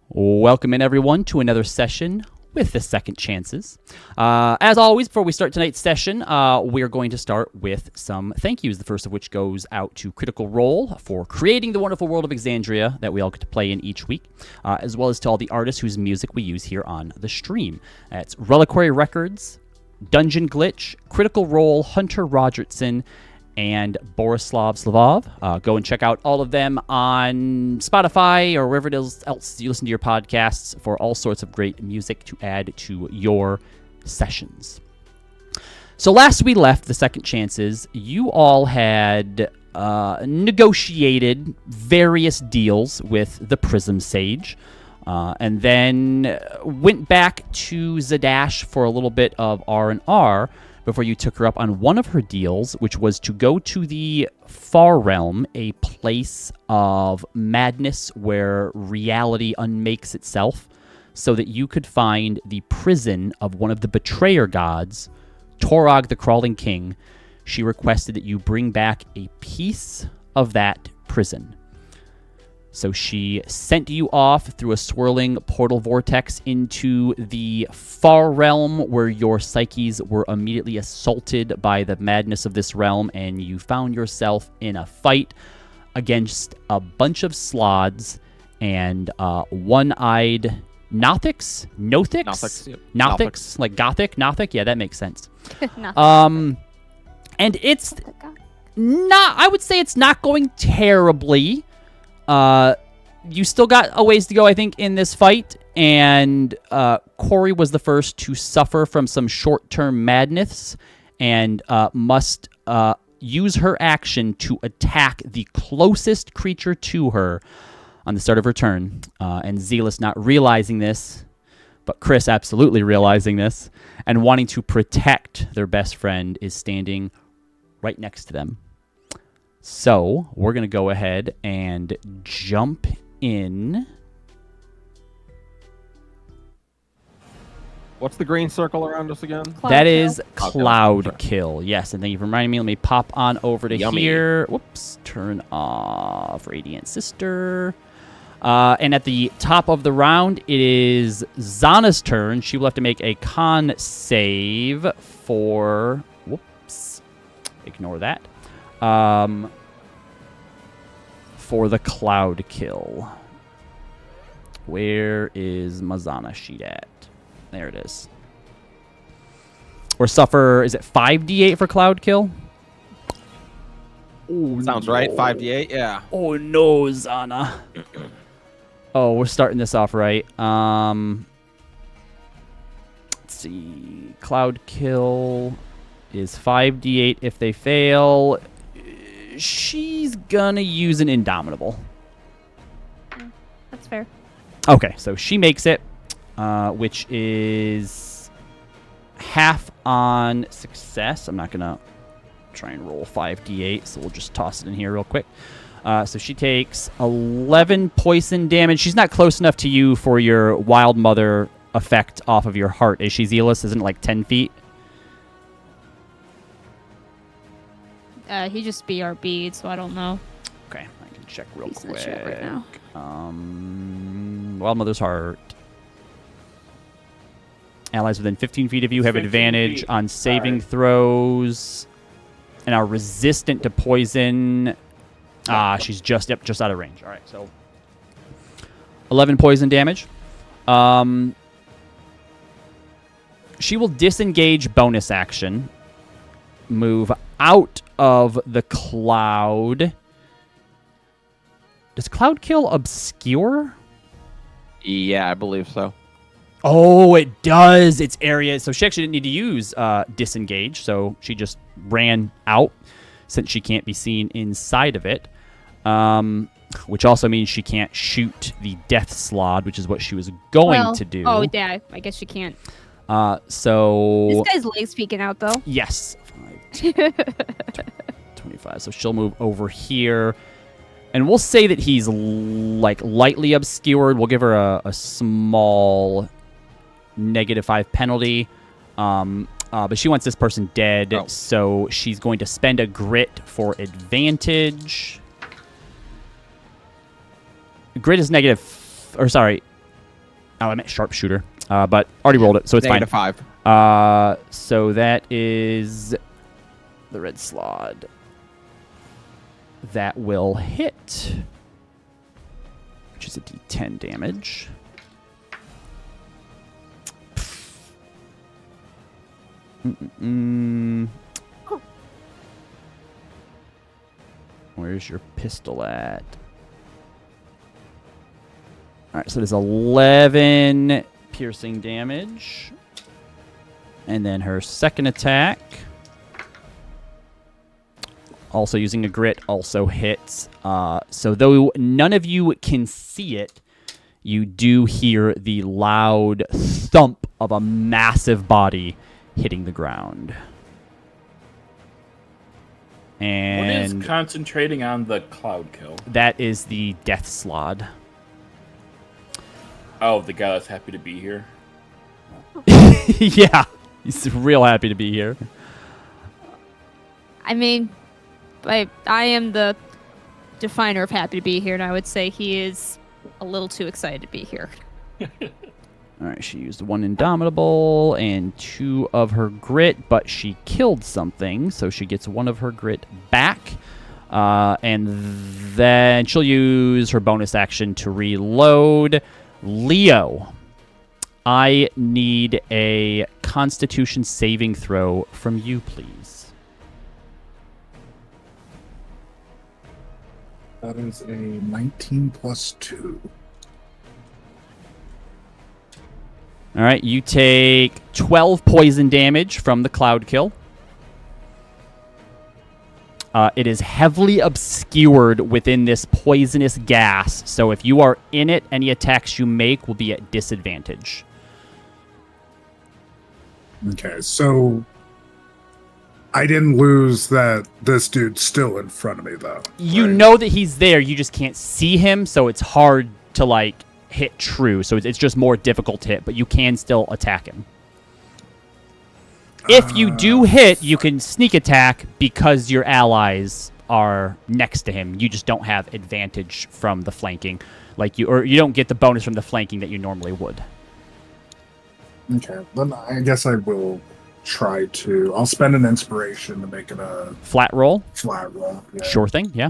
Welcome in, everyone, to another session with the Second Chances. As always, before we start tonight's session, we're going to start with some thank yous, the first of which goes out to Critical Role for creating the wonderful world of Exandria that we all get to play in each week, as well as to all the artists whose music we use here on the stream. It's Reliquary Records, Dungeon Glitch, Critical Role, Hunter Rogertson, and Borislav Slavov. Go and check out all of them on Spotify or wherever it is else you listen to your podcasts for all sorts of great music to add to your sessions. So last we left the Second Chances, you all had negotiated various deals with the Prism Sage, and then went back to Zadash for a little bit of R&R before you took her up on one of her deals, which was to go to the Far Realm, a place of madness where reality unmakes itself, so that you could find the prison of one of the betrayer gods, Torog the Crawling King. She requested that you bring back a piece of that prison. So she sent you off through a swirling portal vortex into the Far Realm, where your psyches were immediately assaulted by the madness of this realm, and you found yourself in a fight against a bunch of Slaads and one-eyed Nothics? Nothics? Nothics, yep. Nothics? Like Gothic? Nothic? Yeah, that makes sense. And it's not, I would say it's not going terribly. You still got a ways to go, I think, in this fight, and Corey was the first to suffer from some short-term madness and must use her action to attack the closest creature to her on the start of her turn. And Zealous not realizing this, but Chris absolutely realizing this, and wanting to protect their best friend, is standing right next to them. So we're going to go ahead and jump in. What's the green circle around us again? That is Cloud Kill. Yes, and thank you for reminding me. Let me pop on over to here. Whoops. Turn off Radiant Sister. And at the top of the round, it is Zana's turn. She will have to make a con save for... Whoops. Ignore that. For the Cloud Kill. Where is Mazana sheet at? There it is. Or suffer, is it 5d8 for Cloud Kill? Oh, sounds right. 5d8, yeah. Oh no, Zana. Oh, we're starting this off right. Let's see. Cloud Kill is 5d8 if they fail. She's gonna use an Indomitable. That's fair. Okay, so she makes it, which is half on success. I'm not gonna try and roll 5d8, so we'll just toss it in here real quick. So she takes 11 poison damage. She's not close enough to you for your Wild Mother effect off of your heart. Is she, Zealous? Isn't it like 10 feet? He just BRB'd, so I don't know. Okay, I can check real He's in the quick. chat right now. Wild Mother's Heart. Allies within 15 feet of you have 15 advantage feet. on saving throws and are resistant to poison. She's just out of range. All right, so 11 poison damage. She will disengage bonus action, move out of the cloud. Does Cloud Kill obscure? Yeah, I believe so. Oh, it does. It's area. So she actually didn't need to use disengage, so she just ran out since she can't be seen inside of it. Which also means she can't shoot the Death Slaad, which is what she was going to do. Oh, yeah. I guess she can't. So... This guy's leg's peeking out, though. Yes. 25. So she'll move over here. And we'll say that he's lightly obscured. We'll give her a small -5 penalty. But she wants this person dead, so she's going to spend a grit for advantage. Grit is negative, or sorry, Oh, I meant sharpshooter. But already rolled it, so it's fine. -5. So that is the red slot. That will hit, which is a D10 damage. Where's your pistol at? All right, so there's 11 piercing damage. And then her second attack, also using a grit, also hits. So though none of you can see it, you do hear the loud thump of a massive body hitting the ground. And what is concentrating on the cloud kill? that is the death slod. Oh, the guy that's happy to be here. Yeah, he's real happy to be here. I mean, I am the definer of happy to be here, and I would say he is a little too excited to be here. All right, she used 1 Indomitable and 2 of her grit, but she killed something, so she gets 1 of her grit back. And then she'll use her bonus action to reload. Leo, I need a Constitution saving throw from you, please. That is a 19 plus 2. All right, you take 12 poison damage from the cloud kill. It is heavily obscured within this poisonous gas, so if you are in it, any attacks you make will be at disadvantage. Okay, so I didn't lose that this dude's still in front of me, though. You right? know that he's there, you just can't see him, so it's hard to, like, hit true. So it's just more difficult to hit, but you can still attack him. If you do hit, you can sneak attack because your allies are next to him. You just don't have advantage from the flanking, or you don't get the bonus from the flanking that you normally would. Okay, then I guess I will try to. I'll spend an inspiration to make it a Flat roll? flat roll. Yeah. Sure thing, yeah.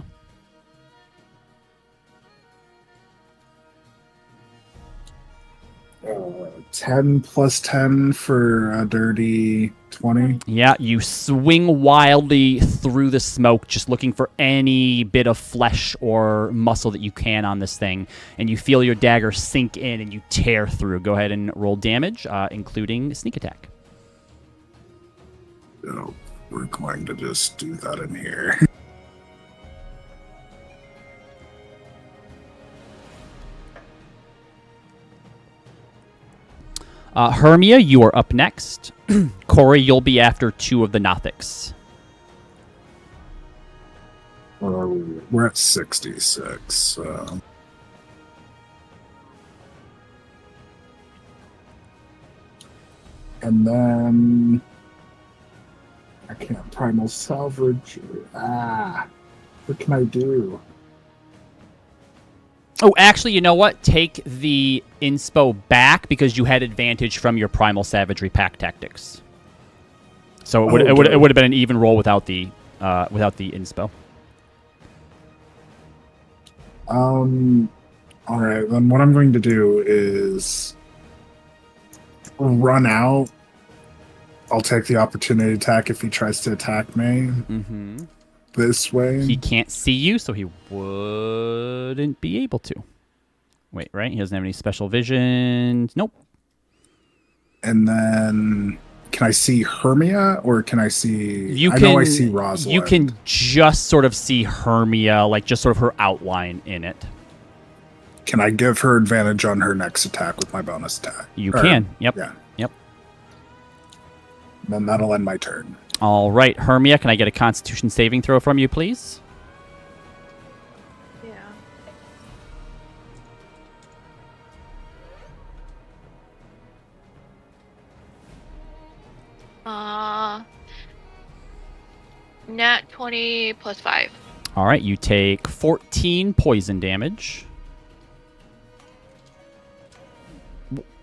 10 plus 10 for a dirty 20. Yeah, you swing wildly through the smoke, just looking for any bit of flesh or muscle that you can on this thing, and you feel your dagger sink in and you tear through. Go ahead and roll damage, including sneak attack. So we're going to just do that in here. Hermia, you are up next. Corey, you'll be after 2 of the Nothics. We're at 66. So. And then I can't primal salvage. What can I do? Oh, actually, you know what? Take the inspo back because you had advantage from your primal savagery pack tactics. So it would have been an even roll without the inspo. All right, then what I'm going to do is run out. I'll take the opportunity attack if he tries to attack me this way. He can't see you, so he wouldn't be able to. Wait, right? He doesn't have any special vision. Nope. And then, can I see Hermia, or can I see... I know I see Rosalind. You can just sort of see Hermia, like just sort of her outline in it. Can I give her advantage on her next attack with my bonus attack? You can. Yep. Yeah. Yep. Then that'll end my turn. All right, Hermia, can I get a Constitution saving throw from you, please? Nat 20 plus 5. All right, you take 14 poison damage.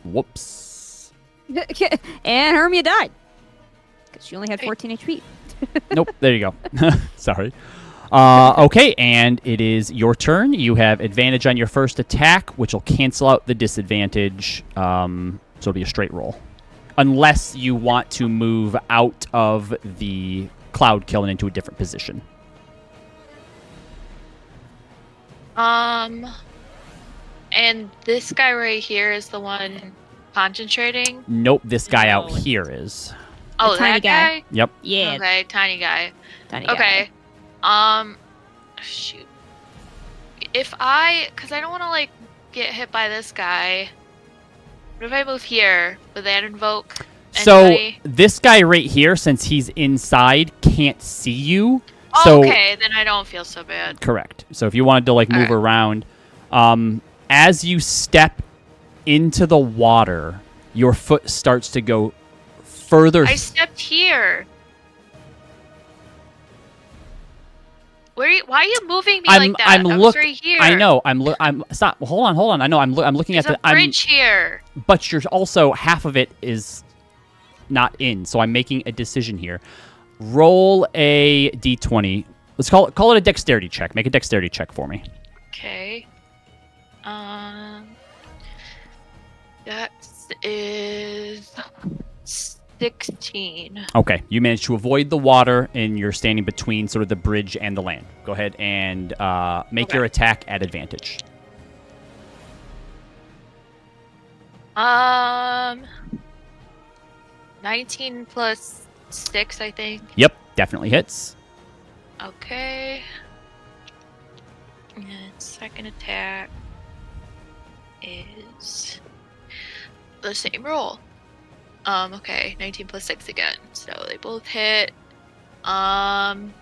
Whoops. And Hermia died. Because she only had 14 HP. Nope. There you go. Sorry. Okay, and it is your turn. You have advantage on your first attack, which will cancel out the disadvantage. So it'll be a straight roll. Unless you want to move out of the cloud kill and into a different position. And this guy right here is the one concentrating? Nope, this guy out No. here is. Oh, The tiny that guy? Yep. Yeah. Okay, tiny guy. Tiny guy. Okay. Shoot. Because I don't want to, like, get hit by this guy. What if I move here? Would that invoke So anybody? this guy right here, since he's inside, can't see you. Oh, So okay, then I don't feel so bad. correct. So if you wanted to like move Alright. around, as you step into the water, your foot starts to go further. I stepped here. Why are you moving me like that? I was right here. I know. I'm. Stop. Hold on. I know. I'm looking There's at a the. bridge here. But you're also half of it is not in. So I'm making a decision here. Roll a d20. Let's call it a dexterity check. Make a dexterity check for me. Okay. That is 16. Okay, you managed to avoid the water, and you're standing between sort of the bridge and the land. Go ahead and make Okay. your attack at advantage. 19 plus 6, I think. Yep, definitely hits. Okay. And second attack is the same roll. Okay, 19 plus 6 again. So they both hit. I'm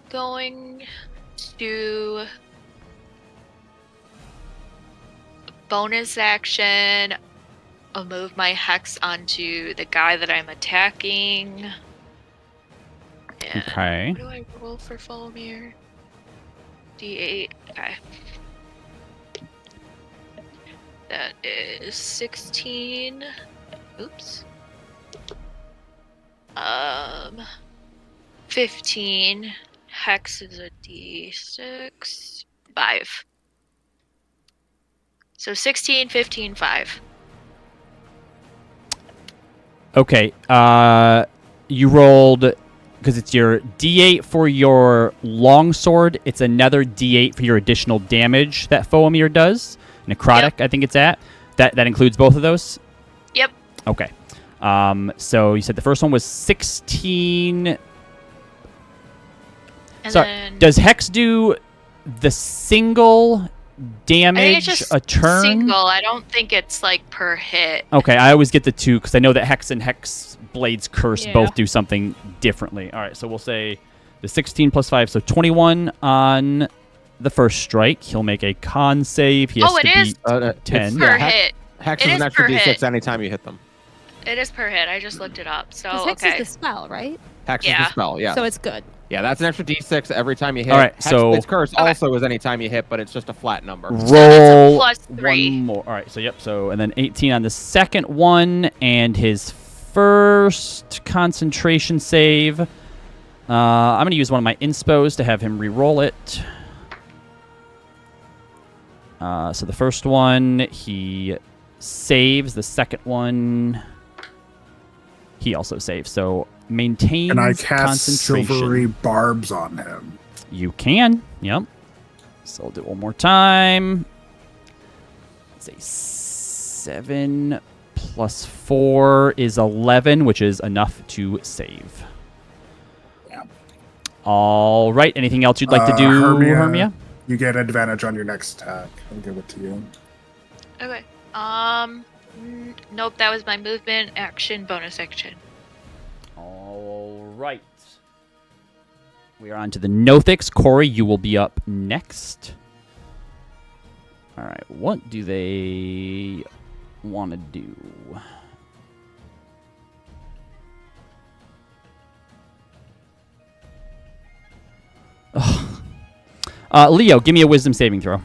going to bonus action move my hex onto the guy that I'm attacking. And Okay. what do I roll for Folomir? D8. Okay. That is 16. Oops. 15. Hex is a D6. 5. So 16, 15, 5. Okay. You rolled because it's your D8 for your longsword. It's another D8 for your additional damage that Folomir does. Necrotic, I think it's at. That includes both of those? Yep. Okay. So you said the first one was 16. And Sorry. then Does Hex do the single I think damage it's just a turn? single. I don't think it's like per hit. Okay, I always get the two because I know that Hex and Hex Blade's Curse Yeah. both do something differently. All right, so we'll say the 16 plus 5, so 21 on the first strike. He'll make a con save. He has Oh, to it is beat 10. Per Yeah, hit. Hex It is is an extra per D6 hit. anytime you hit them. It is per hit. I just looked it up. So Because Hex okay. is the spell, right? Hex is Yeah. the spell, yeah. So it's good. Yeah, that's an extra D6 every time you hit. All right, Hex so- Blade's Curse Okay. also is anytime you hit, but it's just a flat number. Roll plus 3. one more. All right, so yep. So and then 18 on the second one, and his first concentration save. I'm going to use one of my inspos to have him re-roll it. So the first one he saves. The second one he also saves. So maintains And I cast concentration. silvery barbs on him. You can. Yep. So I'll do it one more time. Let's say 7 plus 4 is 11, which is enough to save. Yeah. All right. Anything else you'd like to do, Hermia? You get advantage on your next attack. I'll give it to you. Okay. Nope. That was my movement, action, bonus action. All right. We are on to the Nothics. Corey, you will be up next. All right. What do they want to do? Ugh. Leo, give me a wisdom saving throw.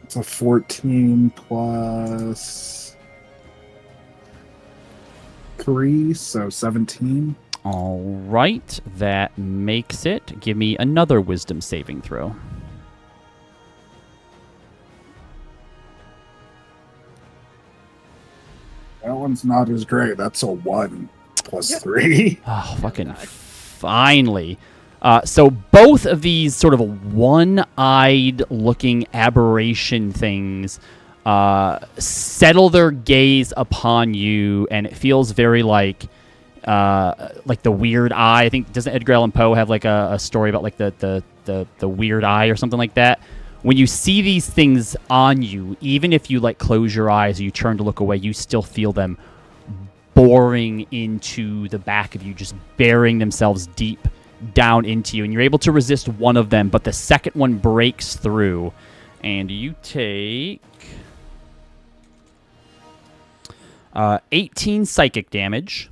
It's a 14 plus 3, so 17. All right, that makes it. Give me another wisdom saving throw. That one's not as great. That's a 1 plus 3. Oh, fucking finally. So both of these sort of one-eyed looking aberration things settle their gaze upon you, and it feels very like the weird eye. I think, doesn't Edgar Allan Poe have like a story about like the weird eye or something like that? When you see these things on you, even if you like close your eyes or you turn to look away, you still feel them boring into the back of you, just burying themselves deep down into you. And you're able to resist one of them, but the second one breaks through. And you take 18 psychic damage.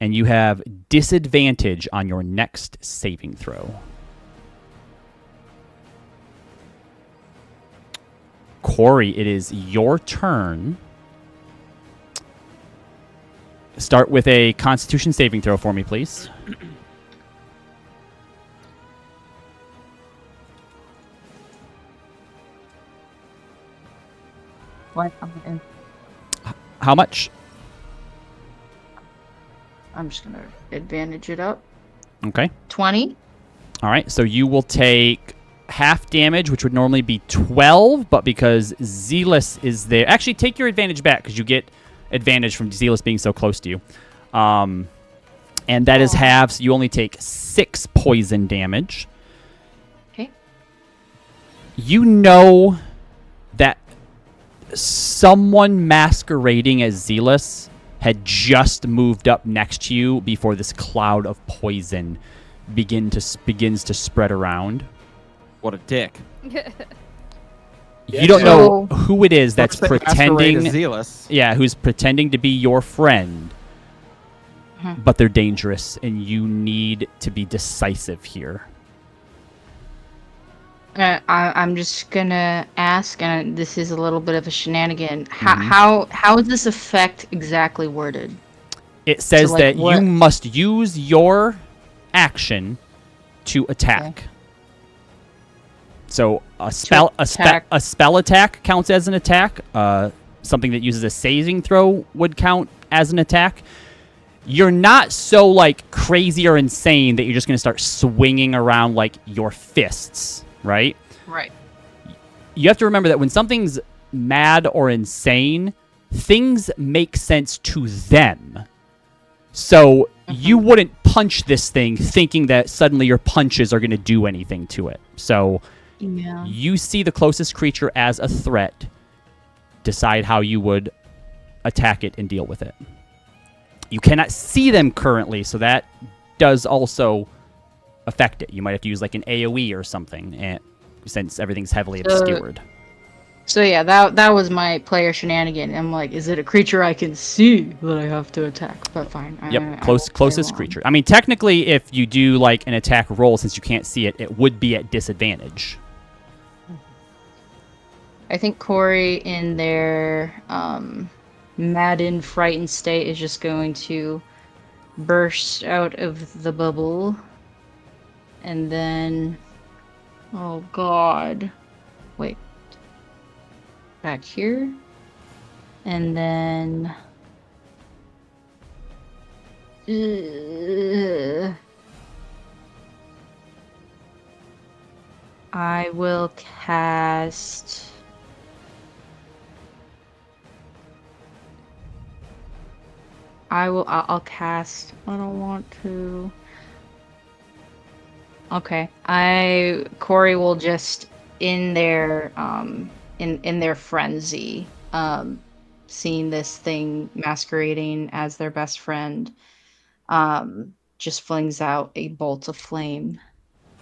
And you have disadvantage on your next saving throw. Corey, it is your turn. Start with a Constitution saving throw for me, please. What? How much? I'm just gonna advantage it up. Okay. 20. All right, so you will take half damage, which would normally be 12, but because Zealous is there... Actually, take your advantage back, because you get advantage from Zealous being so close to you. And that is half, so you only take 6 poison damage. Okay. You know that someone masquerading as Zealous had just moved up next to you before this cloud of poison begins to spread around. What a dick. You don't know who it is that's First they masquerade pretending. as Zealous. Yeah, who's pretending to be your friend, but they're dangerous, and you need to be decisive here. I'm just gonna ask, and this is a little bit of a shenanigan. How is this effect exactly worded? It says So, like, that what- you must use your action to attack. Okay. So a spell attack. a spell attack counts as an attack. Something that uses a saving throw would count as an attack. You're not so like crazy or insane that you're just going to start swinging around like your fists, right? Right. You have to remember that when something's mad or insane, things make sense to them. So you wouldn't punch this thing thinking that suddenly your punches are going to do anything to it. So Yeah. you see the closest creature as a threat. Decide how you would attack it and deal with it. You cannot see them currently, so that does also affect it. You might have to use like an AoE or something, since everything's heavily obscured. So yeah, that was my player shenanigan. I'm like, is it a creature I can see that I have to attack? But fine. Yep, I won't play closest along. creature. I mean, technically, if you do like an attack roll, since you can't see it, it would be at disadvantage. I think Corey, in their maddened, frightened state, is just going to burst out of the bubble. And then... Oh, God. Wait. Back here. And then... I will cast... I'll cast. I don't want to. Okay. Corey will just in their frenzy, seeing this thing masquerading as their best friend, just flings out a bolt of flame.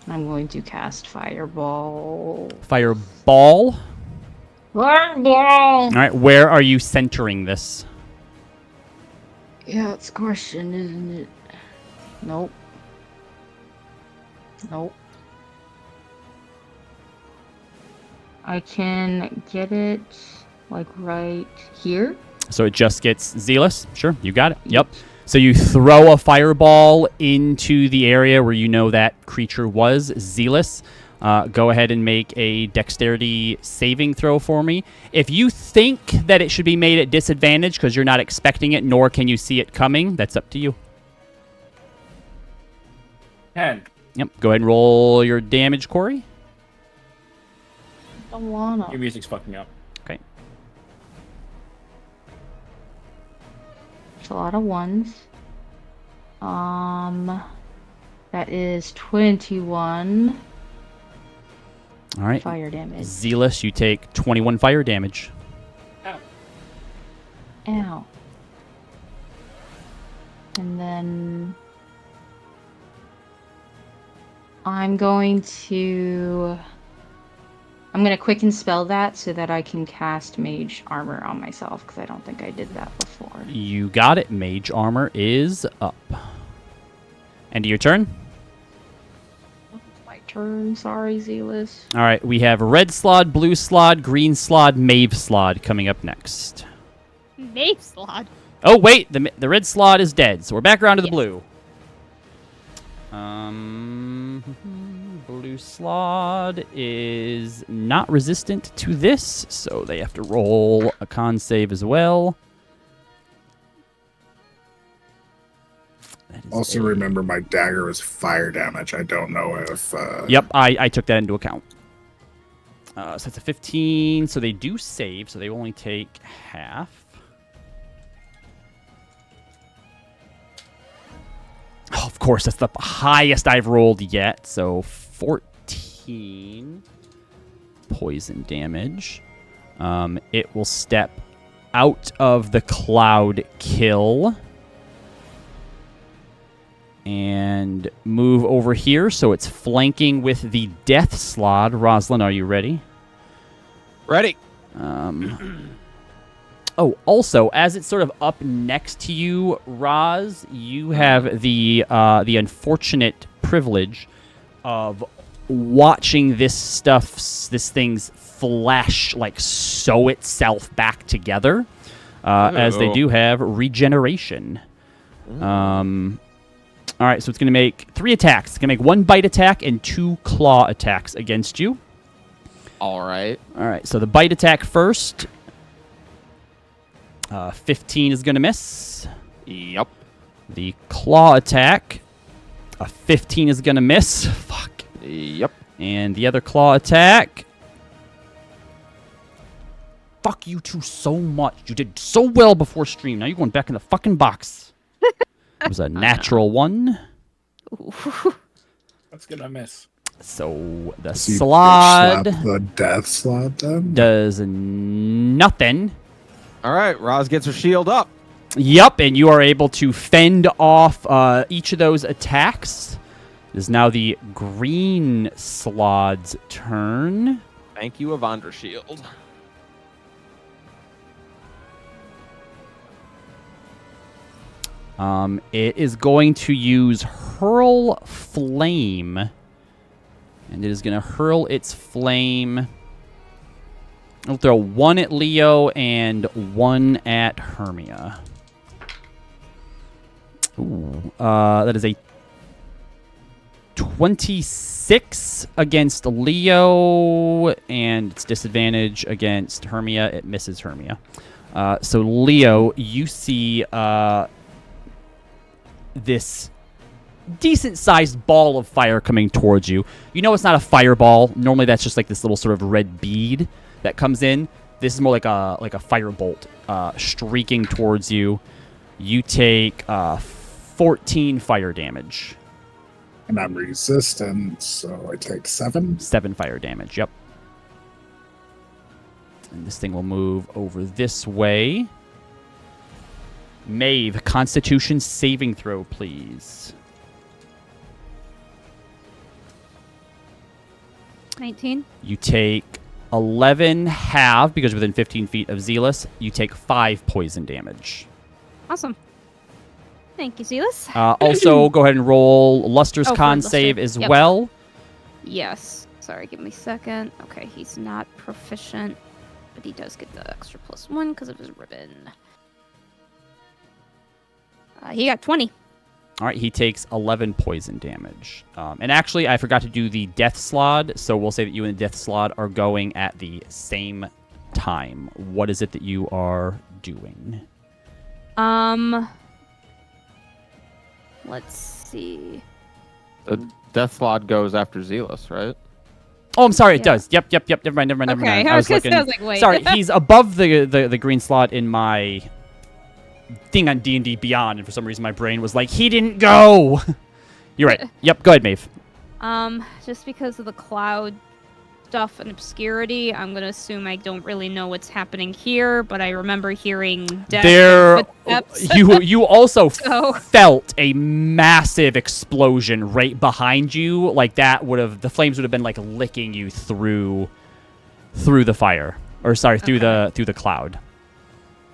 I'm going to cast Fireball. Fireball. Fireball! All right, where are you centering this? Yeah, it's a question, isn't it? Nope. Nope. I can get it, like, right here. So it just gets Zealous? Sure, you got it. Yep. So you throw a fireball into the area where you know that creature was Zealous. Go ahead and make a dexterity saving throw for me. If you think that it should be made at disadvantage because you're not expecting it, nor can you see it coming, that's up to you. 10. Yep. Go ahead and roll your damage, Corey. Don't wanna. Your music's fucking up. Okay. It's a lot of ones. That is 21 All right. fire damage. Zealous, you take 21 fire damage. Ow. And then I'm gonna quicken spell that so that I can cast mage armor on myself because I don't think I did that before. You got it. Mage armor is up. End of your turn. My turn. Sorry, Zealous. All right. We have red slod, blue slod, green slod, mave slod coming up next. Mave slot. Oh, wait. The red slod is dead. So we're back around to the Yes. blue. Blue slod is not resistant to this, so they have to roll a con save as well. That is Also, remember my dagger was fire damage. I don't know if. Yep, I took that into account. So that's a 15, so they do save, so they only take half. Oh, of course, that's the highest I've rolled yet, so 14 poison damage. It will step out of the cloud kill and move over here, so it's flanking with the death slot. Roslyn, are you ready? Ready. Oh, also, as it's sort of up next to you, Roz, you have the unfortunate privilege of watching this thing's flesh, like, sew itself back together, as they do have regeneration. All right, so it's going to make 3 attacks. It's going to make 1 bite attack and 2 claw attacks against you. All right. All right, so the bite attack first. 15 is going to miss. Yep. The claw attack. 15 is going to miss. Fuck. Yep. And the other claw attack. Fuck you two so much. You did so well before stream. Now you're going back in the fucking box. It was a natural 1. That's gonna miss. So the does he slot slap the death slot then? does nothing. All right. Roz gets her shield up. Yup, and you are able to fend off each of those attacks. It is now the green slod's turn. Thank you, Evandra shield. It is going to use Hurl Flame. And it is going to hurl its flame. It'll throw 1 at Leo and 1 at Hermia. Ooh, that is a 26 against Leo, and it's disadvantage against Hermia. It misses Hermia. So Leo, you see this decent-sized ball of fire coming towards you. You know it's not a fireball. Normally that's just like this little sort of red bead that comes in. This is more like a firebolt streaking towards you. You take 14 fire damage. And I'm resistant, so I take 7. 7 fire damage, yep. And this thing will move over this way. Maeve, Constitution saving throw, please. 19. You take 11 because you're within 15 feet of Zealous. You take 5 poison damage. Awesome. Thank you, Zealous. Also, go ahead and roll Luster's Oh, for con Luster. save as Yep. well. Yes. Sorry, give me a second. Okay, he's not proficient, but he does get the extra +1 because of his ribbon. He got 20. All right, he takes 11 poison damage. And actually, I forgot to do the death slot, so we'll say that you and the death slot are going at the same time. What is it that you are doing? Let's see. The Death Slot goes after Zealous, right? Oh, I'm sorry, it Yeah. does. Yep. Never mind. Okay, I was gonna say, looking. I was like, wait. Sorry, he's above the green slot in my thing on D&D Beyond, and for some reason my brain was like, he didn't go. You're right. Yep. Go ahead, Maeve. Just because of the cloud stuff and obscurity, I'm gonna assume I don't really know what's happening here, but I remember hearing death and footsteps. you also So- felt a massive explosion right behind you. Like that the flames would have been like licking you through the fire, or sorry, through the cloud.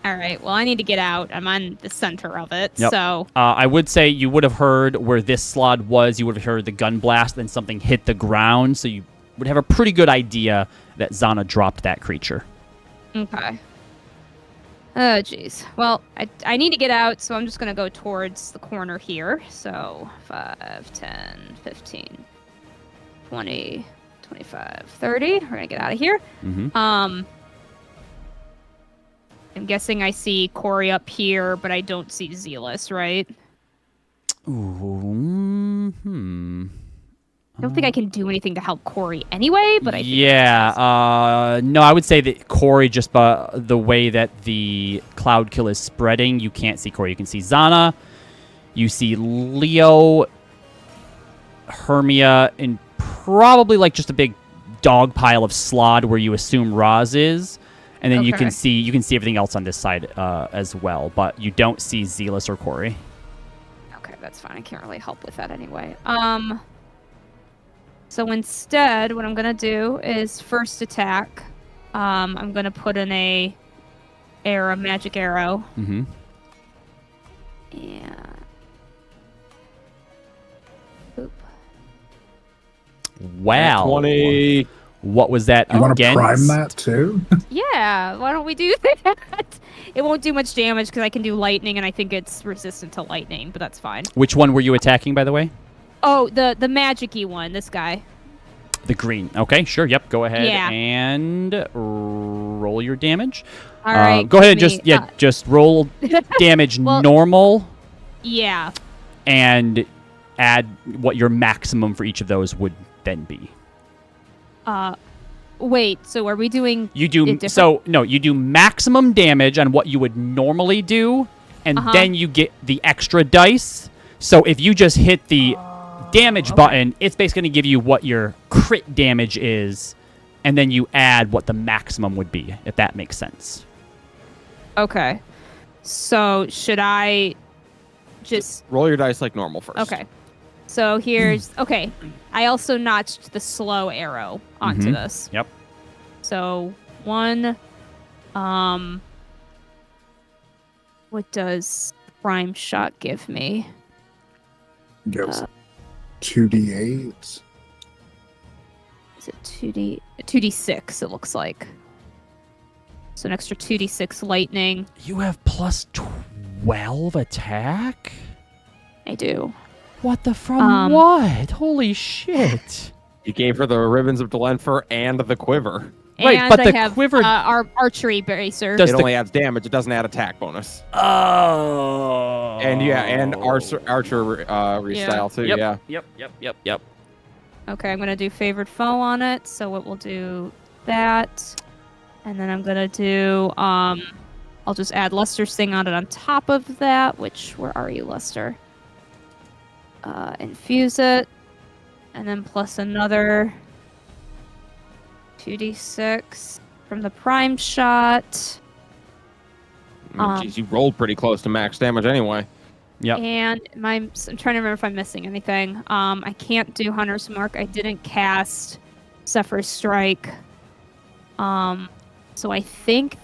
All right. Well, I need to get out. I'm on the center of it. Yep. So I would say you would have heard where this slot was. You would have heard the gun blast, then something hit the ground, so you would have a pretty good idea that Zana dropped that creature. okay. Oh, jeez. Well, I need to get out, so I'm just going to go towards the corner here. So 5, 10, 15, 20, 25, 30. We're going to get out of here. Mm-hmm. I'm guessing I see Corey up here, but I don't see Zealous, right? Ooh, I don't think I can do anything to help Corey anyway, but I think no, I would say that Corey, just by the way that the cloud kill is spreading, you can't see Corey. You can see Zana, you see Leo, Hermia, and probably like just a big dog pile of Slaad where you assume Roz is, and then you Okay. can see everything else on this side as well, but you don't see Zealous or Corey. Okay, that's fine. I can't really help with that anyway. So instead, what I'm gonna do is first attack. I'm gonna put in a magic arrow, Mm-hmm. and oop. Wow. 20. What was that You want to against? prime that too? Yeah, why don't we do that? It won't do much damage because I can do lightning, and I think it's resistant to lightning, but that's fine. Which one were you attacking, by the way? Oh, the magic-y one, this guy. The green. Okay, sure. Yep. Go ahead Yeah. and roll your damage. All right. Go ahead and give me, just roll damage Well- normal Yeah. and add what your maximum for each of those would then be. Wait, so are we doing You it do different? so no, you do maximum damage on what you would normally do, and Uh-huh. then you get the extra dice. So if you just hit the damage button, it's basically going to give you what your crit damage is, and then you add what the maximum would be, if that makes sense. Okay. So should I just Roll your dice like normal first. okay. So here's okay. I also notched the slow arrow onto Mhm. this. Yep. So 1 what does prime shot give me? Gives 2d8. Is it 2d6 it looks like. So an extra 2d6 lightning. You have plus 12 attack? I do. What the from what? Holy shit. You gave her the ribbons of Delenfer and the quiver. Right, and but I the have quiver- our archery bracer. Does It the- only adds damage. It doesn't add attack bonus. Oh. And archer restyle too. Yep. Yeah. Yep. Okay, I'm gonna do favored foe on it, so it will do that. And then I'm gonna do I'll just add Luster's thing on it on top of that, which where are you, Luster? Infuse it. And then plus another 2d6 from the prime shot. Jeez, you rolled pretty close to max damage anyway. Yep. And I'm trying to remember if I'm missing anything. I can't do Hunter's Mark. I didn't cast Zephyr's Strike. So I think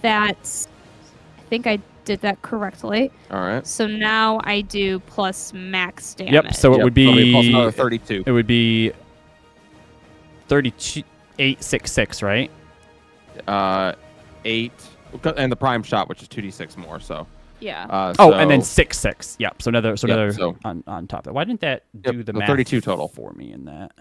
did that correctly. All right. So now I do plus max damage. Yep. So it would That'll plus be another 32. It would be 3866, right? 8, and the prime shot, which is 2d6 more. So. Yeah. And then 6. Yep. So another so- on top of it. Why didn't that do Yep, the so math 32 total. for me in that?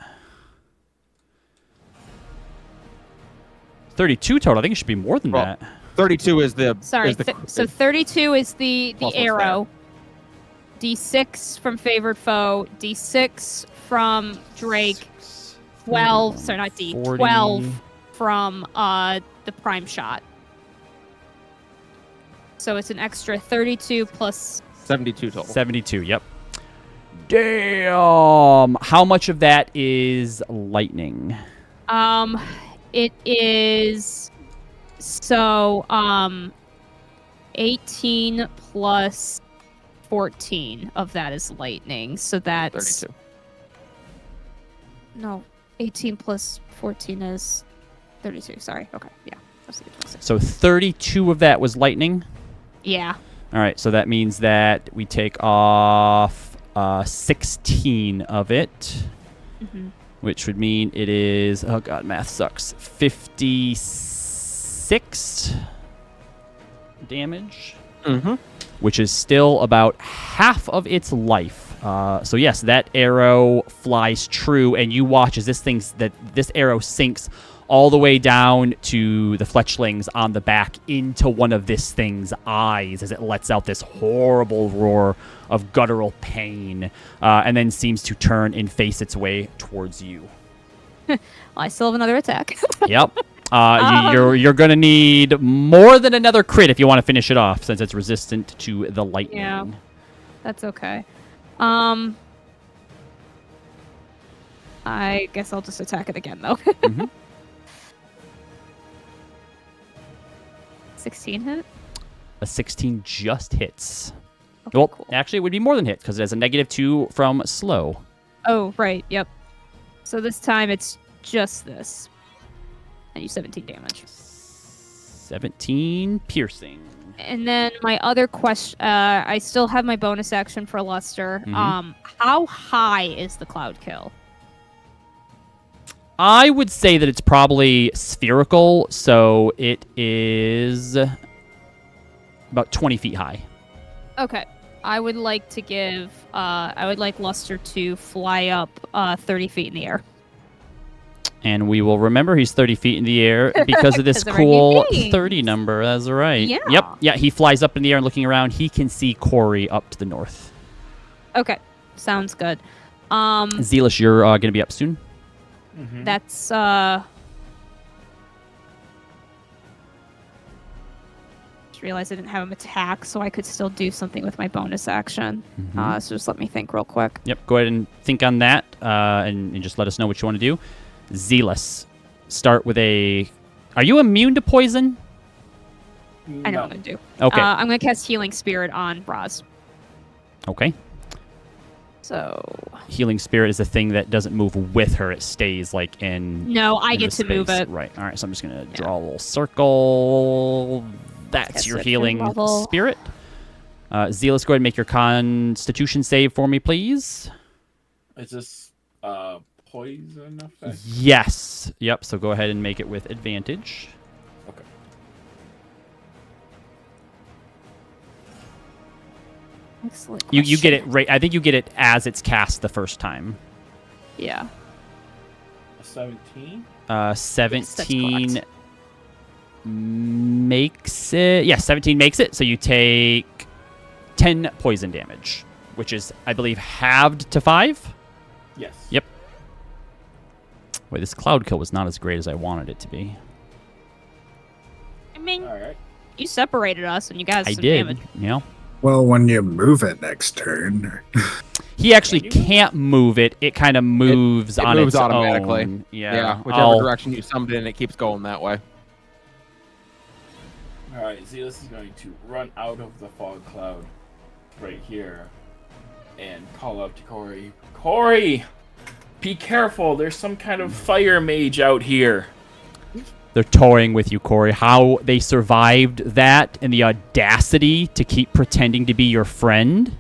32 total. I think it should be more than Well, that. 32 is the. Sorry. Is the, So 32 is the Plus what's arrow. D6 from favored foe. D6 from Drake. 12. Sorry, not D. 40. 12 from the prime shot. So it's an extra 32 plus 72 total. 72. Yep. Damn. How much of that is lightning? It is 18 plus 14 of that is lightning. So that's 32. no, 18 plus 14 is 32. Sorry. Okay. Yeah. I was thinking 26. So 32 of that was lightning. Yeah. All right. So that means that we take off 16 of it. Mm-hmm. Which would mean it is, oh god, math sucks, 56 damage, Mm-hmm. which is still about half of its life. So yes, that arrow flies true, and you watch as this arrow sinks all the way down to the fletchlings on the back into one of this thing's eyes as it lets out this horrible roar of guttural pain, and then seems to turn and face its way towards you. Well, I still have another attack. Yep. You're gonna need more than another crit if you want to finish it off, since it's resistant to the lightning. Yeah. That's okay. I guess I'll just attack it again, though. Mhm. 16 hit? A 16 just hits. Okay, Well, cool. actually, it would be more than hit because it has a -2 from slow. Oh, right. Yep. So this time it's just this. And you 17 damage. 17 piercing. And then my other question, I still have my bonus action for Luster. Mhm. How high is the cloud kill? I would say that it's probably spherical, so it is about 20 feet high. Okay. I would like to give, I would like Luster to fly up 30 feet in the air. And we will remember he's 30 feet in the air because of this 'Cause of our cool new things. 30 number. That's right. Yeah. Yep. Yeah, he flies up in the air and looking around. He can see Corey up to the north. Okay. Sounds good. Zealous, you're going to be up soon. Mm-hmm. That's, just realized I didn't have him attack, so I could still do something with my bonus action. Mhm. So just let me think real quick. Yep, go ahead and think on that and just let us know what you want to do. Zealous, start with a... Are you immune to poison? I know what I'm going to do. Okay. I'm going to cast Healing Spirit on Braz. Okay. So... Healing Spirit is a thing that doesn't move with her. It stays like in... No, I in get the to move space. it. Right. All right, so I'm just going to draw a little circle. That's That's your it for healing level. spirit. Zealous, go ahead and make your Constitution save for me, please. Is this poison effect? Yes. Yep, so go ahead and make it with advantage. Okay. Excellent. You get it question. right. I think you get it as it's cast the first time. Yeah. A 17? 17 correct. makes it. Yeah, 17 makes it. So you take 10 poison damage, which is, I believe, halved to 5. Yes. Yep. Wait, this cloud kill was not as great as I wanted it to be. I mean, All right. you separated us and you got I some did. damage. You know, Well, when you move it next turn, he actually Can you? can't move it. It kind of moves it on moves its automatically. own. Yeah, whichever I'll- direction you summed it in, it keeps going that way. All right. Zealous is going to run out of the fog cloud right here and call out to Corey. Corey, be careful. There's some kind of fire mage out here. They're toying with you, Corey. How they survived that and the audacity to keep pretending to be your friend.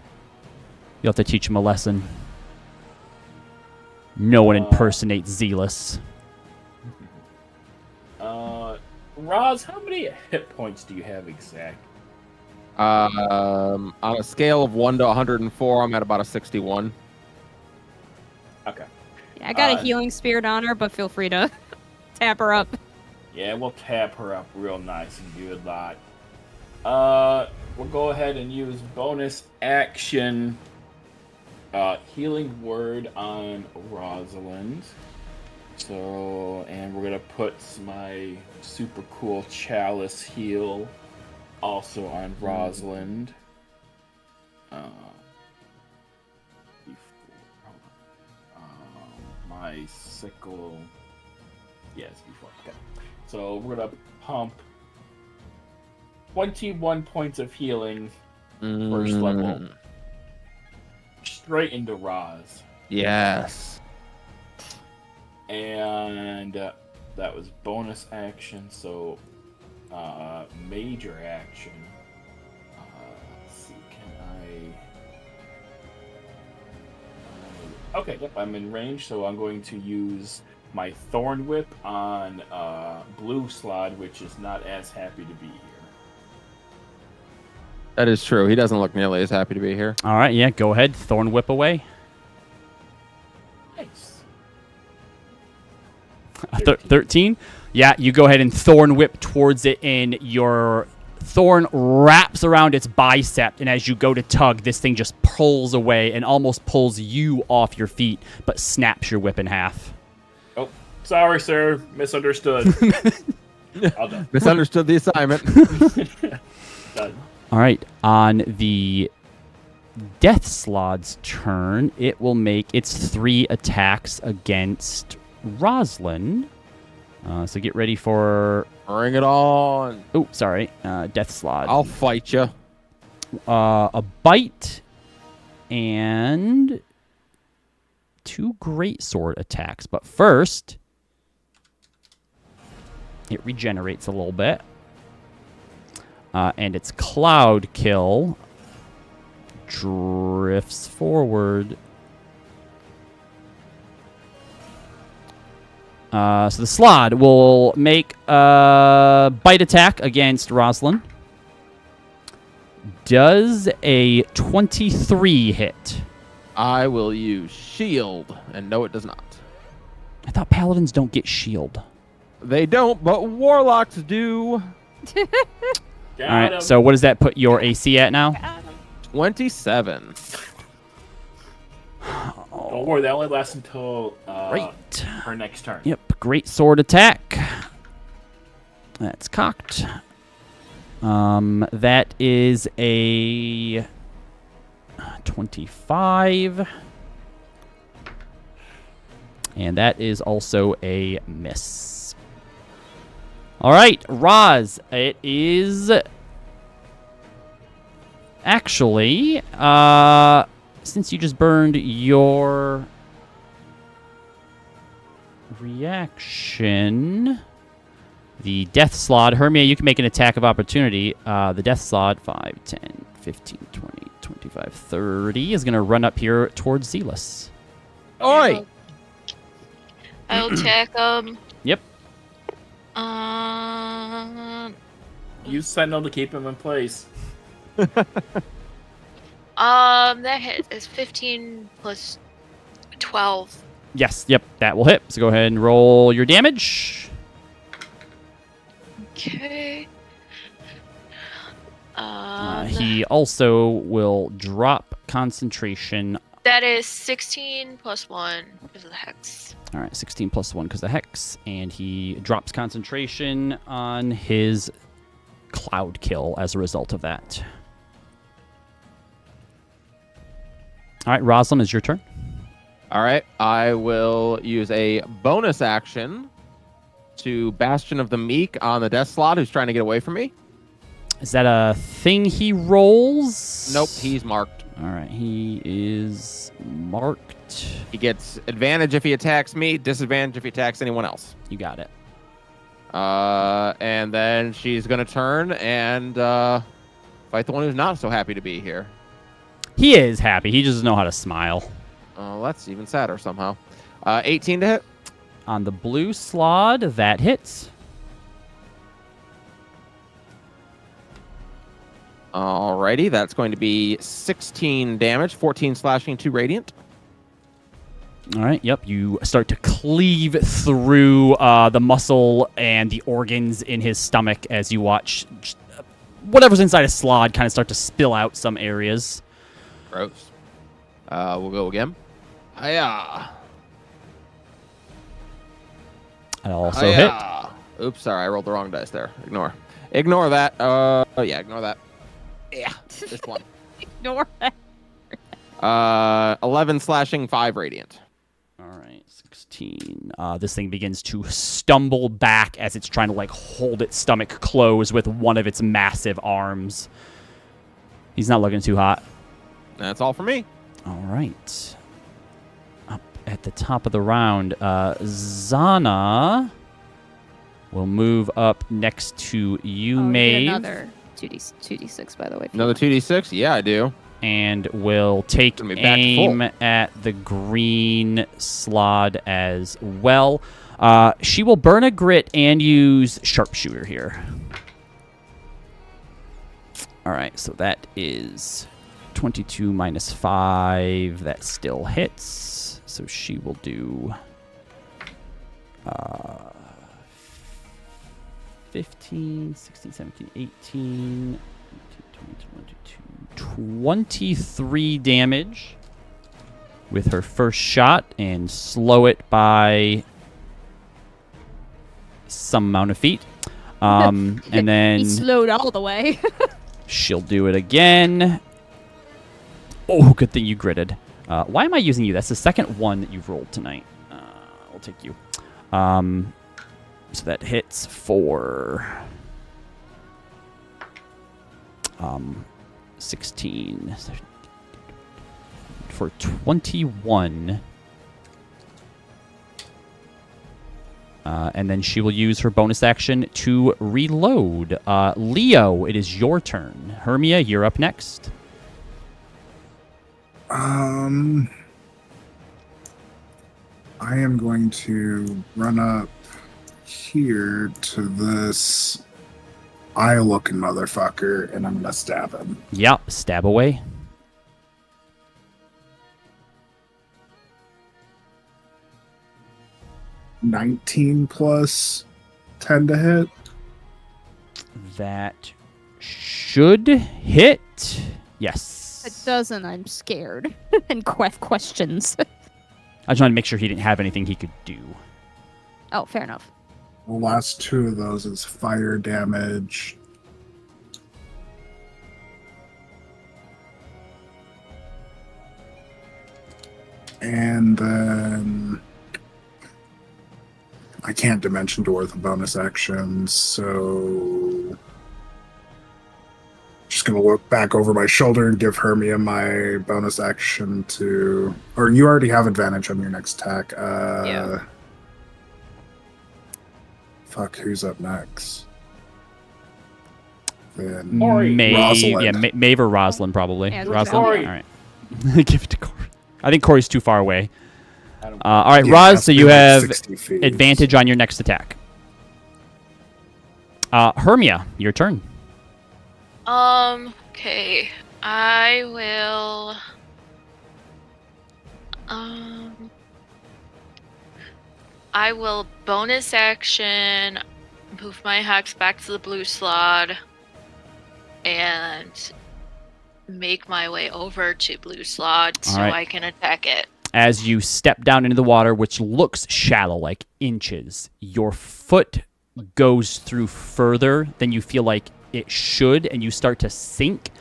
You'll have to teach them a lesson. No one impersonates Zealous. Roz, how many hit points do you have exact? On a scale of 1 to 104, I'm at about a 61. Okay. Yeah, I got a healing spirit on her, but feel free to tap her up. Yeah, we'll tap her up real nice and good lot. We'll go ahead and use bonus action healing word on Rosalind. So, and we're gonna put my super cool chalice heal also on Rosalind. My sickle. Yes, before. Okay. So we're gonna pump 21 points of healing first level straight into Roz. Yes. And that was bonus action, so major action. Let's see, can I... Okay, yep, I'm in range, so I'm going to use my Thorn Whip on Blue Slaad, which is not as happy to be here. That is true. He doesn't look nearly as happy to be here. All right, yeah, go ahead. Thorn Whip away. Nice. 13? Yeah, you go ahead and Thorn Whip towards it, and your thorn wraps around its bicep, and as you go to tug, this thing just pulls away and almost pulls you off your feet, but snaps your whip in half. Oh, sorry, sir. Misunderstood. All done. Misunderstood the assignment. Done. All right, on the Death Slaad's turn, it will make its 3 attacks against Rosalind. So get ready for... Bring it on. Oh, sorry. Death Slaad. I'll fight you. A bite and 2 greatsword attacks. But first, it regenerates a little bit. And its Cloud Kill drifts forward. So the Slaad will make a bite attack against Rosalind. Does a 23 hit? I will use shield, and no, it does not. I thought paladins don't get shield. They don't, but warlocks do. All right, so what does that put your AC at now? 27. Don't worry, that only lasts until Great. her next turn. Yep, great sword attack. That's cocked. That is a 25. And that is also a miss. All right, Roz, it is actually, since you just burned your reaction, the Death Slaad, Hermia, you can make an attack of opportunity. The Death Slaad, 5, 10, 15, 20, 25, 30, is going to run up here towards Zealous. Oi! I'll attack Yep. Use Sentinel to keep him in place. That hit is 15 plus 12. Yes, yep, that will hit. So go ahead and roll your damage. Okay. He also will drop concentration. That is 16 plus 1 because of the hex. All right, 16 plus 1 because of the hex. And he drops concentration on his Cloud Kill as a result of that. All right, Rosalind, is your turn. All right, I will use a bonus action to Bastion of the Meek on the Death Slaad, who's trying to get away from me. Is that a thing he rolls? Nope, he's marked. All right, he is marked. He gets advantage if he attacks me, disadvantage if he attacks anyone else. You got it. And then she's gonna turn and fight the one who's not so happy to be here. He is happy. He just doesn't know how to smile. Oh, that's even sadder somehow. 18 to hit. On the blue Slaad, that hits. Alrighty, that's going to be 16 damage, 14 slashing, 2 radiant. All right, yep. You start to cleave through the muscle and the organs in his stomach as you watch whatever's inside a Slaad kind of start to spill out some areas. Gross. We'll go again. Hiya. That also hit. Oops, sorry, I rolled the wrong dice there. Ignore that. Yeah, ignore that. Yeah, this one. Ignore that. 11 slashing, 5 radiant. All right, 16. This thing begins to stumble back as it's trying to like hold its stomach closed with one of its massive arms. He's not looking too hot. That's all for me. All right. Up at the top of the round, Zana will move up next to you, Oh, Maeve. another 2d6, by the way. Another 2d6? Yeah, I do. And will take Gonna be back to aim full. at the green Slaad as well. She will burn a grit and use sharpshooter here. All right, so that is 22 minus 5. That still hits. So she will do 15, 16, 17, 18, 23 damage with her first shot and slow it by some amount of feet. And then He slowed all the way. she'll do it again. Oh, good thing you gritted. Why am I using you? That's the second one that you've rolled tonight. I'll take you. So that hits for 16 for 21. And then she will use her bonus action to reload. Leo, it is your turn. Hermia, you're up next. I am going to run up here to this eye-looking motherfucker, and I'm gonna stab him. Yep, stab away. $19 plus 10 to hit. That should hit. Yes. It doesn't. I'm scared. And questions. I just wanted to make sure he didn't have anything he could do. Oh, fair enough. The last two of those is fire damage. And then I can't dimension door with a bonus action, so just gonna look back over my shoulder and give Hermia my bonus action to, or you already have advantage on your next attack. Yeah. Fuck, who's up next? Then Corey. Maeve, Rosalind. yeah, Maeve or Rosalind probably. Yeah, Rosalind. Corey. All right. Give it to Corey. I think Corey's too far away. I don't All right, Yeah, Roz. it's So you been like have 60 feet. advantage on your next attack. Hermia, your turn. Okay. I will. I will bonus action move my hex back to the blue Slaad and make my way over to blue Slaad so right. I can attack it. As you step down into the water, which looks shallow, like inches, your foot goes through further than you feel like it should, and you start to sink.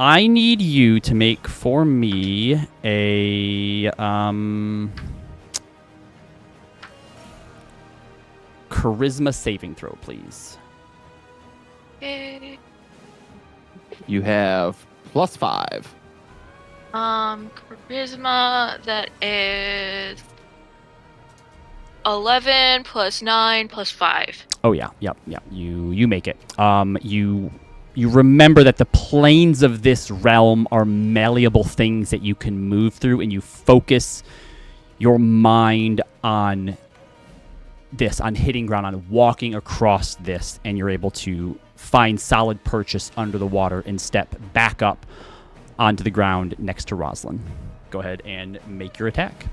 I need you to make for me a charisma saving throw, please. Okay. You have +5. Charisma, that is 11 plus 9 plus 5. Oh yeah, yep. You make it. You remember that the planes of this realm are malleable things that you can move through, and you focus your mind on this, on hitting ground, on walking across this, and you're able to find solid purchase under the water and step back up onto the ground next to Rosalind. Go ahead and make your attack.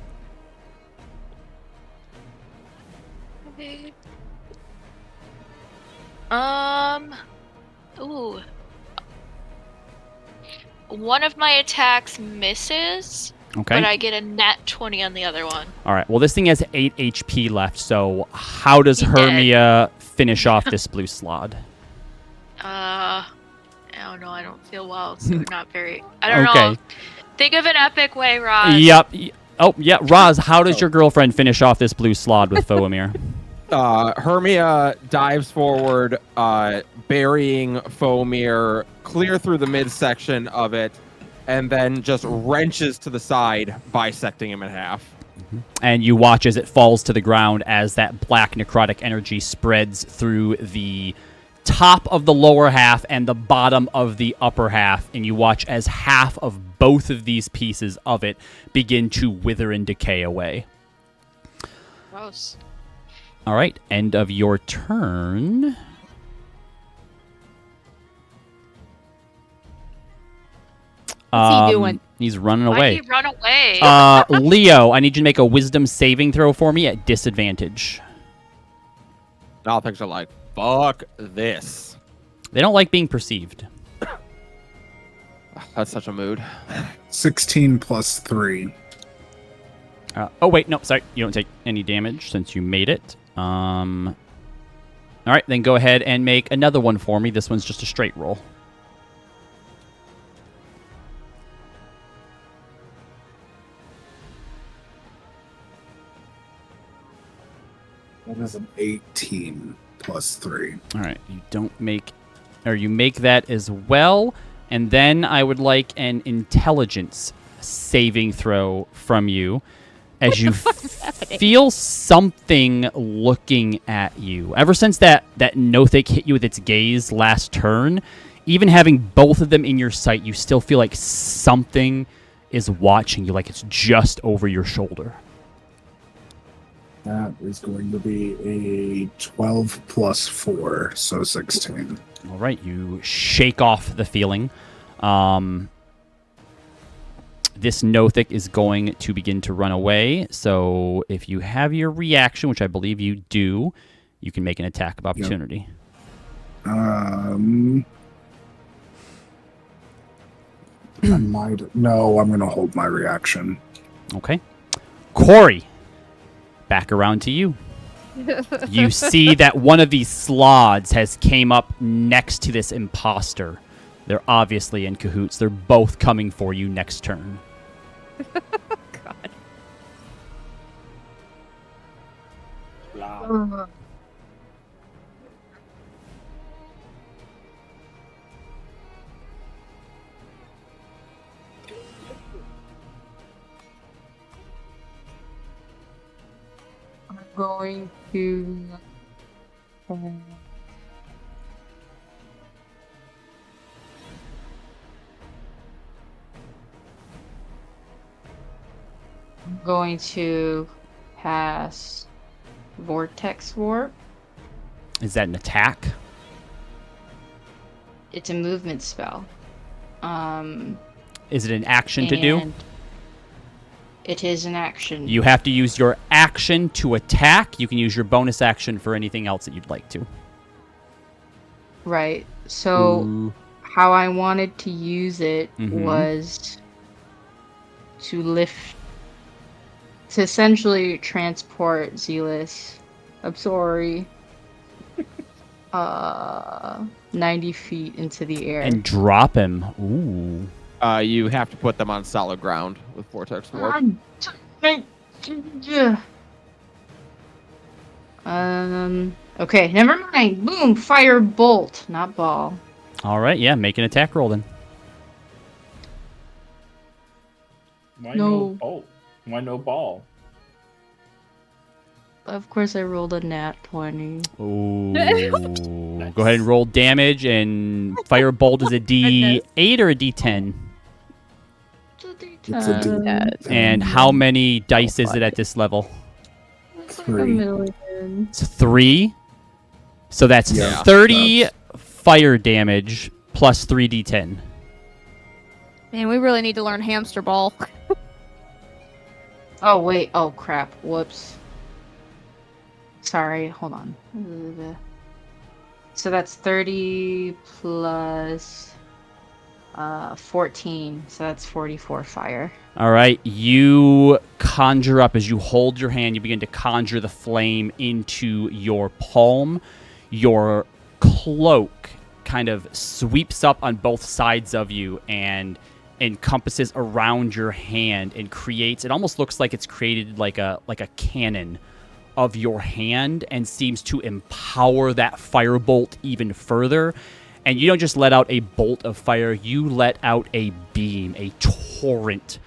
Okay. Ooh. One of my attacks misses, Okay. but I get a nat 20 on the other one. All right. Well, this thing has 8 HP left, so how does He's Hermia finish off this blue slod? I don't know. I don't feel well, so not very. I don't know. Okay. Think of an epic way, Roz. Yep. Oh, yeah. Roz, how does your girlfriend finish off this blue slod with Foamir? Hermia dives forward, burying Foamir clear through the midsection of it, and then just wrenches to the side, bisecting him in half. And you watch as it falls to the ground as that black necrotic energy spreads through the top of the lower half and the bottom of the upper half, and you watch as half of both of these pieces of it begin to wither and decay away. Gross. All right, end of your turn. What's he doing? He's running Why away. did he run away? Leo, I need you to make a wisdom saving throw for me at disadvantage. All things are like, fuck this. They don't like being perceived. That's such a mood. 16 plus 3. Oh, wait, no, sorry. You don't take any damage since you made it. All right, then go ahead and make another one for me. This one's just a straight roll. That is an 18 plus 3. All right, you make that as well. And then I would like an intelligence saving throw from you as you feel something looking at you. Ever since that Nothic hit you with its gaze last turn, even having both of them in your sight, you still feel like something is watching you, like it's just over your shoulder. That is going to be a 12 plus 4, so 16. All right, you shake off the feeling. This Nothic is going to begin to run away. So if you have your reaction, which I believe you do, you can make an attack of opportunity. I might. No, I'm going to hold my reaction. Okay. Corey, back around to you. You see that one of these Slaads has came up next to this imposter. They're obviously in cahoots. They're both coming for you next turn. God. I'm going to. I'm going to pass Vortex Warp. Is that an attack? It's a movement spell. Is it an action to do? and It is an action. You have to use your action to attack. You can use your bonus action for anything else that you'd like to. Right. So Ooh. how I wanted to use it Mhm. was to lift, to essentially transport Zealous Absori 90 feet into the air. And drop him. Ooh. You have to put them on solid ground with Vortex Warp. Okay, never mind. Boom, fire bolt, not ball. All right, yeah, make an attack roll then. Why No. no bolt? Why no ball? Of course, I rolled a nat 20. Ooh. Go ahead and roll damage, and firebolt is a D8 or a D10? It's a D. And how many dice is it at this level? It's like 3. a million. It's 3. So that's Yeah, 30 that's- fire damage plus 3d10. Man, we really need to learn hamster ball. Oh, wait. Oh, crap. Whoops. Sorry. Hold on. So that's 30 plus 14. So that's 44 fire. All right, you conjure up as you hold your hand, you begin to conjure the flame into your palm. Your cloak kind of sweeps up on both sides of you and encompasses around your hand and creates, it almost looks like it's created like a cannon of your hand and seems to empower that firebolt even further. And you don't just let out a bolt of fire, you let out a beam, a torrent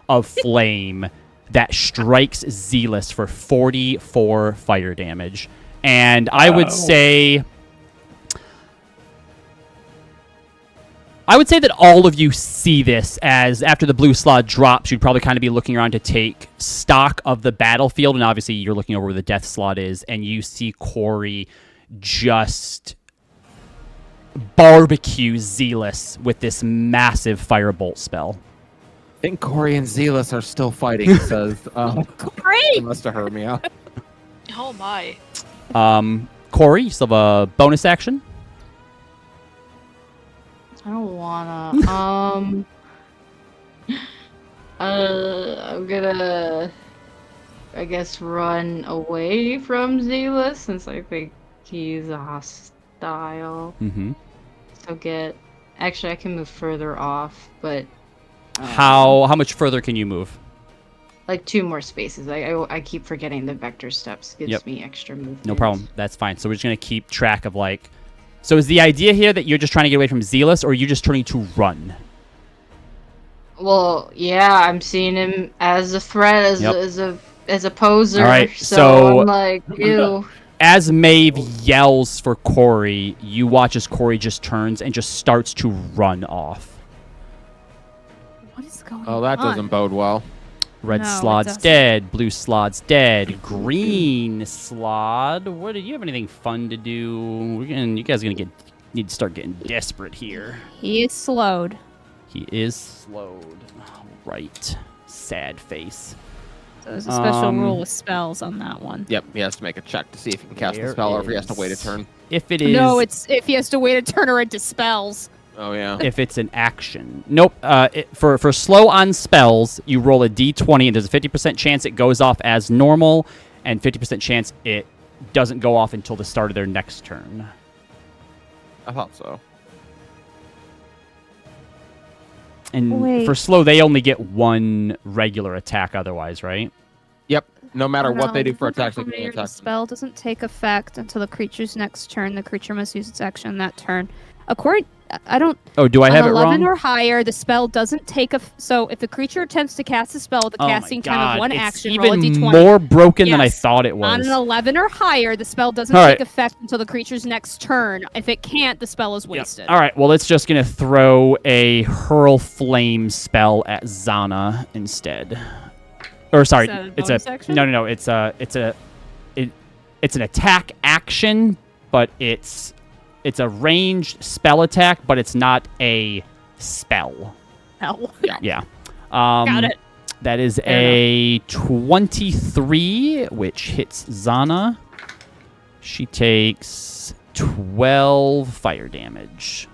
of flame that strikes Zealous for 44 fire damage. And I would say that all of you see this as after the blue slot drops, you'd probably kind of be looking around to take stock of the battlefield. And obviously you're looking over where the death slot is, and you see Corey just barbecue Zealous with this massive firebolt spell. I think Corey and Zealous are still fighting, says Great! Mr. Hermia. Oh my. Corey, you still have a bonus action? I don't wanna. I'm gonna, I guess, run away from Zealous since I think he's a hostile. Mm-hmm. So actually, I can move further off, but How much further can you move? like 2 more spaces. I keep forgetting the vector steps gives me extra movement. No problem. That's fine. So we're just going to keep track of So is the idea here that you're just trying to get away from Zealous, or are you just turning to run? Well, yeah, I'm seeing him as a threat, as a poser. All right, so so- I'm like, ew. As Maeve yells for Corey, you watch as Corey just turns and just starts to run off. What is going on? Oh, that doesn't bode well. Red No, it Slod's doesn't. dead. Blue Slod's dead. Green Slod. What do you have anything fun to do? You guys are gonna need to start getting desperate here. He is slowed. He is slowed. Right. Sad face. So there's a special Um, rule with spells on that one. Yep, he has to make a check to see if he can cast the There spell or if he has to wait a is- turn. If it is, No, it's if he has to wait a turn or into spells. Oh, yeah. if it's an action. Nope. For slow on spells, you roll a d20, and there's a 50% chance it goes off as normal, and 50% chance it doesn't go off until the start of their next turn. I thought so. And Wait. for slow, they only get 1 regular attack otherwise, right? Yep, no matter what No, they do for the attacks, they can familiar attack. spell doesn't take effect until the creature's next turn. The creature must use its action that turn. According, I don't. Oh, do I have on it 11 wrong? or higher, the spell doesn't take a. So if the creature attempts to cast a spell with the Oh my casting time God, of 1 it's action, even roll a d20. more broken than I Yes. thought it On was. an 11 or higher, the spell doesn't All take right. effect until the creature's next turn. If it can't, the spell is wasted. All right, well, it's just going to throw a Hurl Flame spell at Zana instead. Or sorry, Is that a it's a bonus action? no. It's an attack action, but it's a ranged spell attack, but it's not a spell. Hell. Yeah. Got it. That is a 23, which hits Zana. She takes 12 fire damage.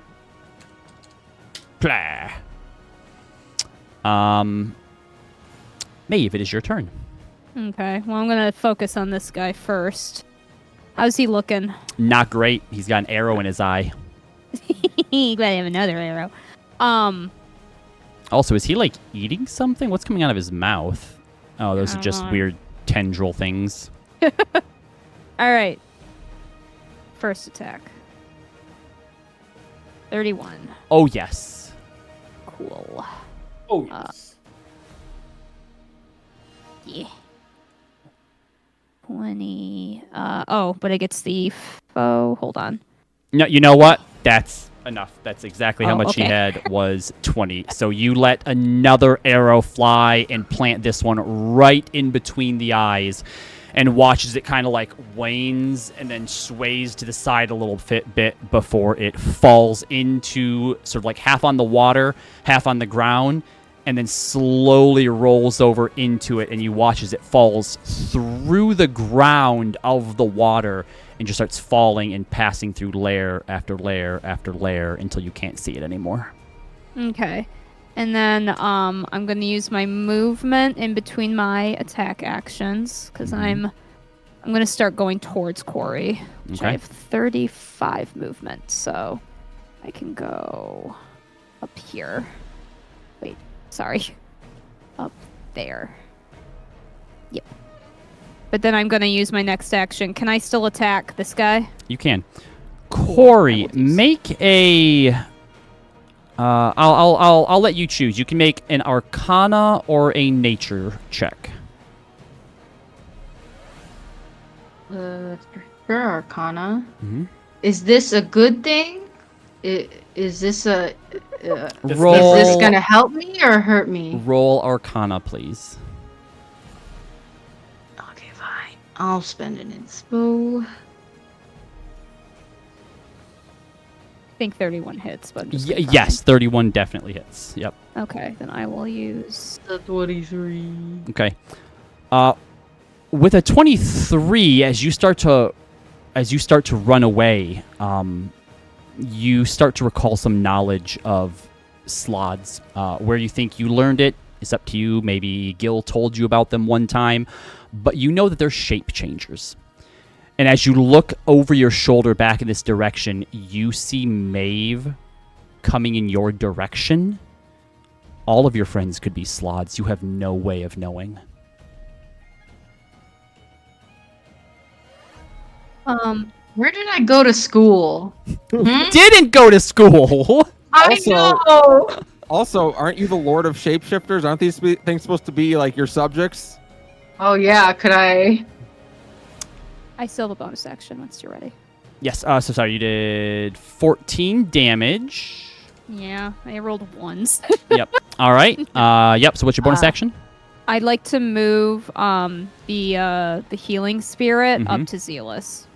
Blah. Maeve, it is your turn. Okay. Well, I'm gonna focus on this guy first. How's he looking? Not great. He's got an arrow in his eye. Glad I have another arrow. Also, is he eating something? What's coming out of his mouth? Oh, those are just know. weird tendril things. All right. First attack. 31. Oh, yes. Cool. Oh, yes. Yeah. 20. But it gets the foe. Hold on. No, you know what? That's enough. That's exactly how Oh, much he okay. had was 20. So you let another arrow fly and plant this one right in between the eyes and watch as it kind of like wanes and then sways to the side a little bit before it falls into sort of like half on the water, half on the ground, and then slowly rolls over into it, and you watch as it falls through the ground of the water and just starts falling and passing through layer after layer after layer until you can't see it anymore. Okay. And then I'm going to use my movement in between my attack actions because I'm going to start going towards Corey, which I Okay. have 35 movement, so I can go up here. Wait, sorry. Up there. Yep. But then I'm going to use my next action. Can I still attack this guy? You can. Cool. Corey, I will do so. make a. I'll let you choose. You can make an Arcana or a Nature check. Sure, Arcana. Mm-hmm. Is this a good thing? Is this a? Roll. Is this gonna help me or hurt me? Roll Arcana, please. Okay, fine. I'll spend an inspo. I think 31 hits, but I'm just confirming. Yes, 31 definitely hits. Yep. Okay, then I will use... The 23. Okay. With a 23, as you start to run away, you start to recall some knowledge of Slaads. Where you think you learned it is up to you. Maybe Gil told you about them one time, but you know that they're shape changers. And as you look over your shoulder back in this direction, you see Maeve coming in your direction. All of your friends could be Slaads. You have no way of knowing. Where did I go to school? Didn't go to school. I know. Also, aren't you the Lord of Shapeshifters? Aren't these things supposed to be like your subjects? Oh yeah, could I? I still have a bonus action once you're ready. Yes. So sorry, you did 14 damage. Yeah, I rolled ones. Yep. All right. Yep. So what's your bonus action? I'd like to move the healing spirit up Mhm. to Zealous.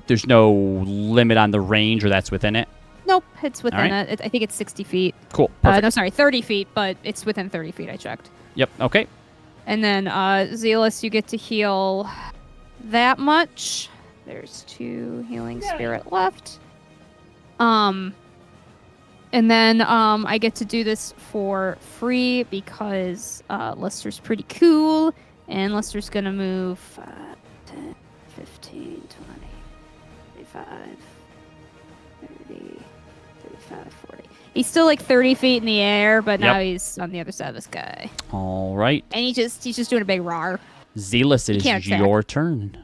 There's no limit on the range, or that's within it. Nope, it's within right. it. I think it's 60 feet. Cool. Perfect. No, sorry, 30 feet, but it's within 30 feet. I checked. Yep. Okay. And then Zealous, you get to heal that much. There's 2 healing spirit left. And then I get to do this for free because Lester's pretty cool, and Lester's gonna move 10, 15, 20, 25, 30, 35, 40. He's still like 30 feet in the air, but now he's on the other side of the sky. All right. And he's just doing a big roar. Zealous, it can't is attack. your turn.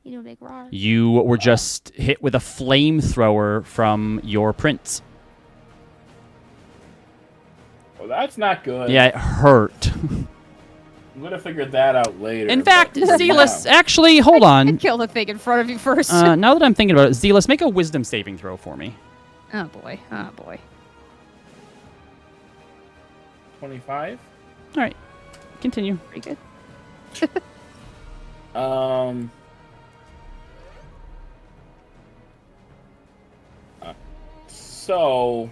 He's doing a big roar. You were just hit with a flamethrower from your prince. Well, that's not good. Yeah, it hurt. I'm gonna figure that out later. In but fact, for Zealous, now- actually, hold on. Kill the thing in front of you first. Now that I'm thinking about it, Zealous, make a wisdom saving throw for me. Oh boy. Oh boy. 25. All right. Continue. Pretty good. So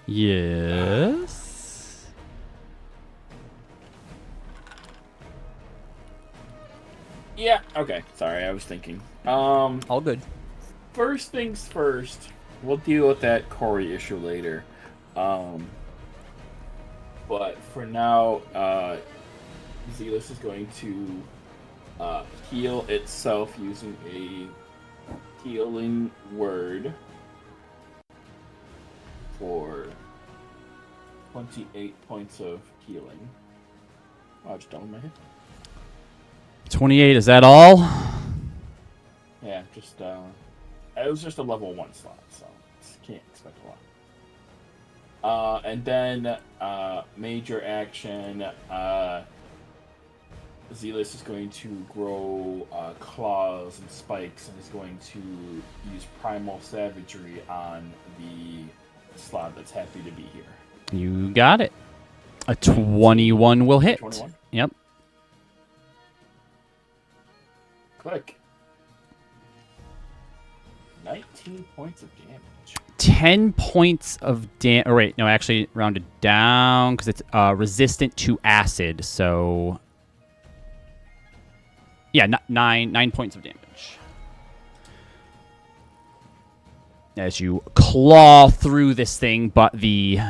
Yes. yeah, okay. Sorry, I was thinking. All good. First things first. We'll deal with that Corey issue later. But for now, Zealous is going to heal itself using a healing word for 28 points of healing. Oh, I just doubled my hit. 28, is that all? Yeah, just it was just a level 1 slot, so can't expect a lot. And then major action. Zealous is going to grow claws and spikes, and is going to use primal savagery on the Slaad that's happy to be here. You got it. A 21 will hit. 21. Yep. Click. 19 points of damage. 10 points of damage. Oh, wait. No, actually, rounded down because it's resistant to acid. So, yeah, 9 points of damage. As you claw through this thing, but the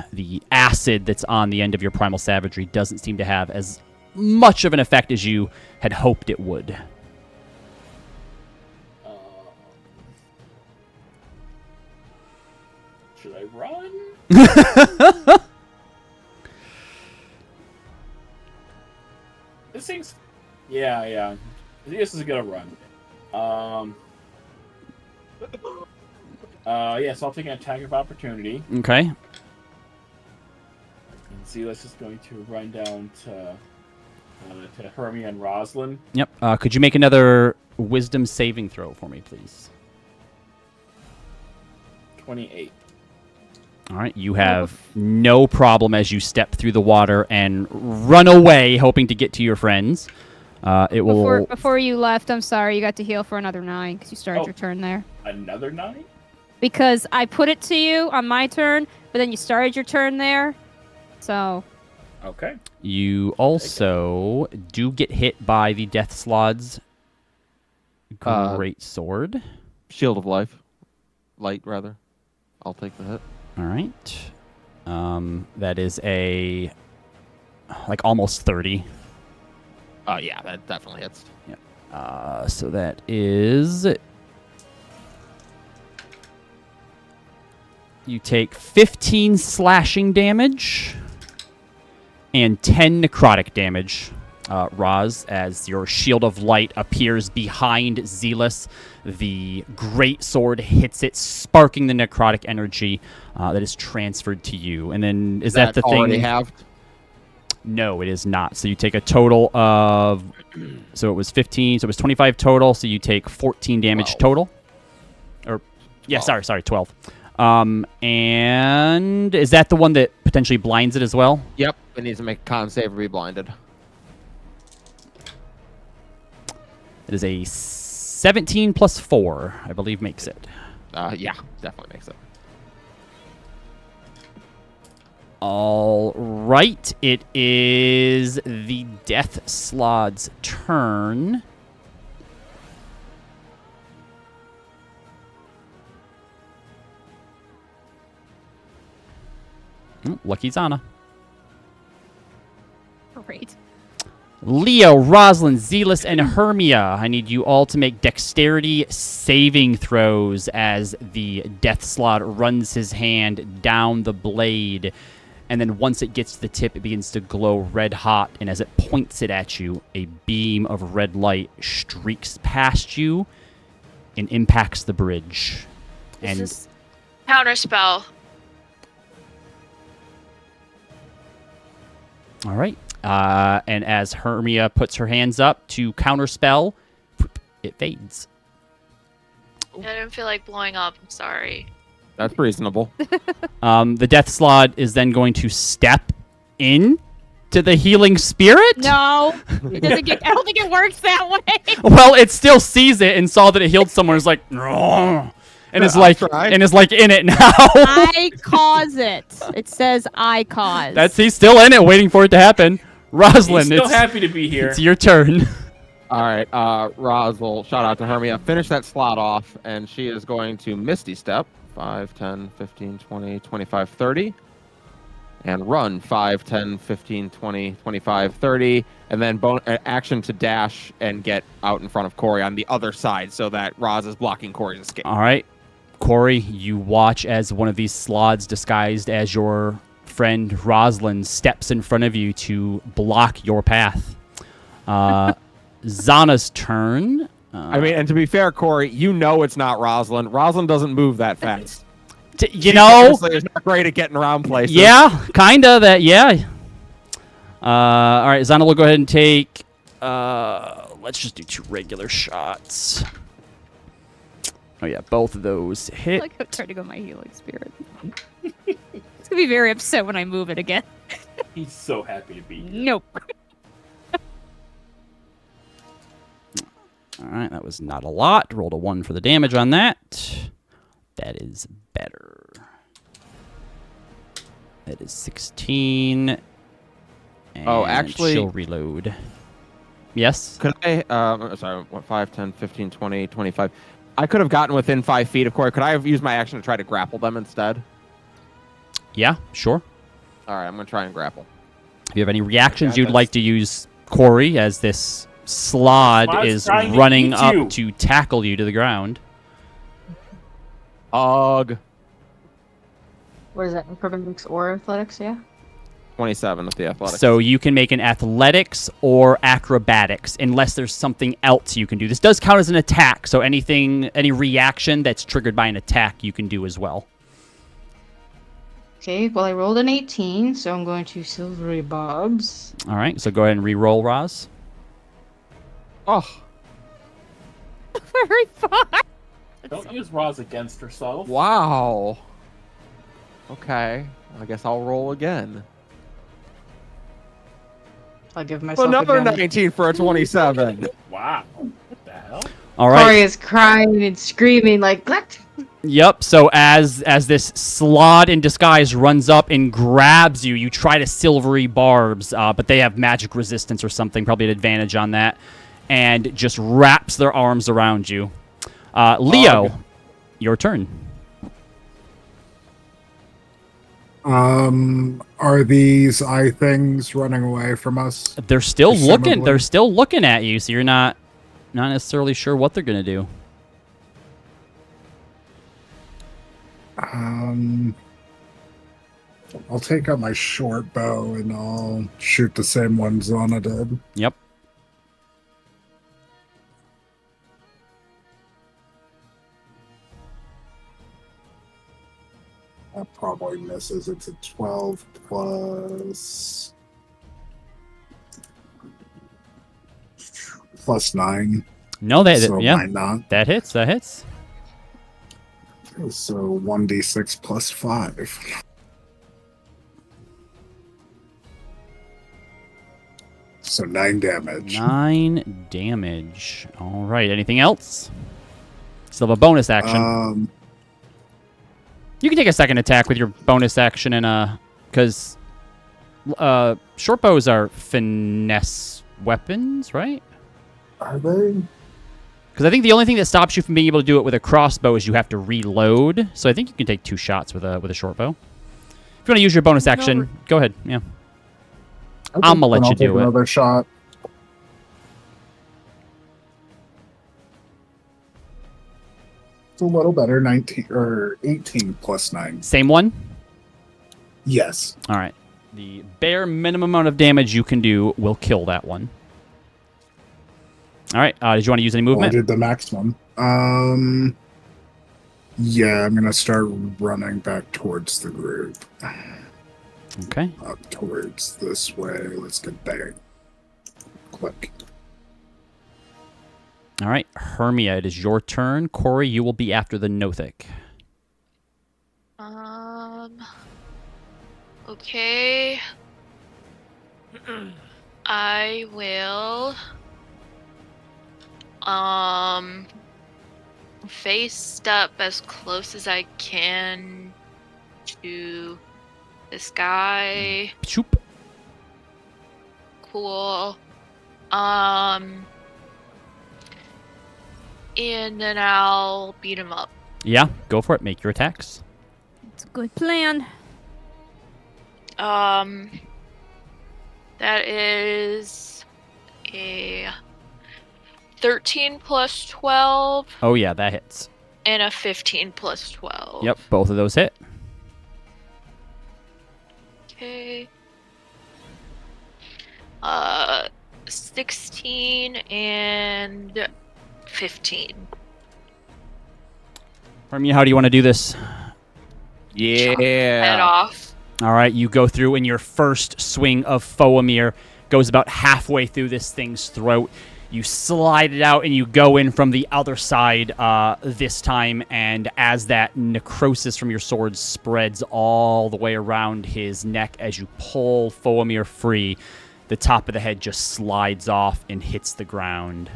acid that's on the end of your primal savagery doesn't seem to have as much of an effect as you had hoped it would. Should I run? This thing's... Yeah. This is gonna run. So I'll take an attack of opportunity. Okay. And Zealous is going to run down to Hermia and Roslyn. Yep. Could you make another wisdom saving throw for me, please? 28. All right. You have no problem as you step through the water and run away, hoping to get to your friends. It will. Before you left, I'm sorry, you got to heal for another 9 because you started Oh. your turn there. Another 9? Because I put it to you on my turn, but then you started your turn there. So. Okay. You also do get hit by the Death Slaads' great sword. Shield of life. Light, rather. I'll take the hit. All right. That is a almost 30. Yeah, that definitely hits. So that is... You take 15 slashing damage and 10 necrotic damage, Roz, as your shield of light appears behind Zealous. The great sword hits it, sparking the necrotic energy that is transferred to you. And then is that the thing? Already halved? No, it is not. So you take a total of... So it was 15, so it was 25 total, so you take 14 damage 12. total. Or, yeah, 12. sorry, 12. And is that the one that potentially blinds it as well? Yep. It needs to make a con save or be blinded. It is a 17 plus 4, I believe, makes it. Yeah, definitely makes it. All right. It is the Death Slaad's turn. Lucky Zana. Great. Leo, Roslyn, Zealous, and Hermia. I need you all to make dexterity saving throws as the Death Slaad runs his hand down the blade. And then once it gets to the tip, it begins to glow red hot. And as it points it at you, a beam of red light streaks past you and impacts the bridge. And This is counterspell. all right. And as Hermia puts her hands up to counterspell, it fades. I didn't feel like blowing up. I'm sorry. That's reasonable. The Death Slaad is then going to step in to the healing spirit. No, it doesn't get. I don't think it works that way. Well, it still sees it and saw that it healed someone. It's like, "Ugh," and is like, try. and is like in it now. I cause it. It says I cause. He's still in it, waiting for it to happen. Roslyn, He's still happy to be here. it's your turn. All right, Roz will shout out to Hermia, finish that slot off, and she is going to Misty Step 5, 10, 15, 20, 25, 30, and run 5, 10, 15, 20, 25, 30, and then action to dash and get out in front of Corey on the other side so that Roz is blocking Corey's escape. All right, Corey, you watch as one of these Slaads disguised as your friend Roslyn steps in front of you to block your path. Zana's turn. I mean, and to be fair, Corey, you know it's not Rosalind. Rosalind doesn't move that fast. You know, Seriously, is not great at getting around places. yeah, kinda that. Yeah. All right, Zana will go ahead and take. Let's just do 2 regular shots. Oh yeah, both of those I hit. like how I tried to go my healing spirit. He's gonna be very upset when I move it again. He's so happy to be here. Nope. All right, that was not a lot. Rolled a 1 for the damage on that. That is better. That is 16. Oh, And actually- she'll reload. Yes? Could I, sorry, what, 5, 10, 15, 20, 25. I could have gotten within 5 feet of Corey. Could I have used my action to try to grapple them instead? Yeah, sure. All right, I'm going to try and grapple. If you have any reactions Yeah, you'd like to use Corey, as this Slaad Slaad's is trying to running eat up you. to tackle you to the ground. Ugh. What is that? Acrobatics or athletics? Yeah. 27 with the athletics. So you can make an athletics or acrobatics, unless there's something else you can do. This does count as an attack, so any reaction that's triggered by an attack you can do as well. Okay. Well, I rolled an 18, so I'm going to silvery bobs. All right, so go ahead and re-roll, Roz. Oh, Very far. Don't use Roz against herself. wow. Okay. I guess I'll roll again. I'll give myself Another advantage. 19 for a 27. Wow. What the hell? All right. Corey is crying and screaming like, "What?" Yep. So as this Slaad in disguise runs up and grabs you, you try to silvery barbs, but they have magic resistance or something, probably an advantage on that, and just wraps their arms around you. Leo, your turn. Are these eye things running away from us? They're still looking. Presumably. They're still looking at you, so you're not necessarily sure what they're gonna do. I'll take out my short bow and I'll shoot the same one Zana did. Yep. That probably misses. It's a 12 plus 9. No, that So yeah, might not. that hits. That hits. So 1d6 plus 5. So 9 damage. 9 damage. All right. Anything else? Still have a bonus action. You can take a second attack with your bonus action and because short bows are finesse weapons, right? Are they? Because I think the only thing that stops you from being able to do it with a crossbow is you have to reload. So I think you can take 2 shots with a short bow. If you want to use your bonus action, go ahead. Yeah. I'm gonna let you do it. Another shot. It's a little better. 19 or 18 plus 9. Same one. Yes. All right. The bare minimum amount of damage you can do will kill that one. All right. Did you want to use any Well, I movement? did the max one. Yeah, I'm gonna start running back towards the group. Okay. Up towards this way. Let's get there. Click. All right. Hermia, it is your turn. Corey, you will be after the Nothic. Okay. I will face up as close as I can to this guy. Choop. Cool. And then I'll beat him up. Yeah, go for it. Make your attacks. It's a good plan. That is a 13 plus 12 Oh, yeah, that hits. and a 15 plus 12. Yep, both of those hit. Okay. 16 and 15. Hermia, how do you want to do this? Chop head Yeah. off. All right, you go through, and your first swing of Foamir goes about halfway through this thing's throat. You slide it out, and you go in from the other side this time, and as that necrosis from your sword spreads all the way around his neck as you pull Foamir free, the top of the head just slides off and hits the ground.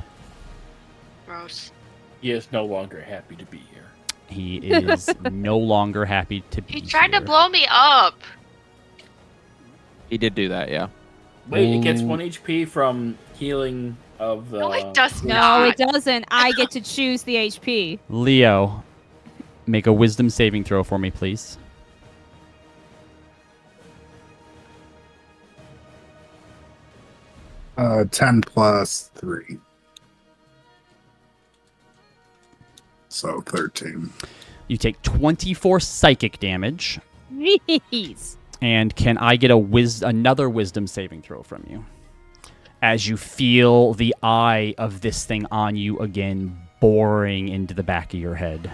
Gross. He is no longer happy to be here. He is no longer happy to be He tried to here. blow me up. He did do that, yeah. Wait, it gets 1 HP from healing of the... No, it does No, not. it doesn't. I get to choose the HP. Leo, make a wisdom saving throw for me, please. Uh, 10 plus 3. So 13. You take 24 psychic damage. Jeez. And can I get another wisdom saving throw from you? As you feel the eye of this thing on you again, boring into the back of your head.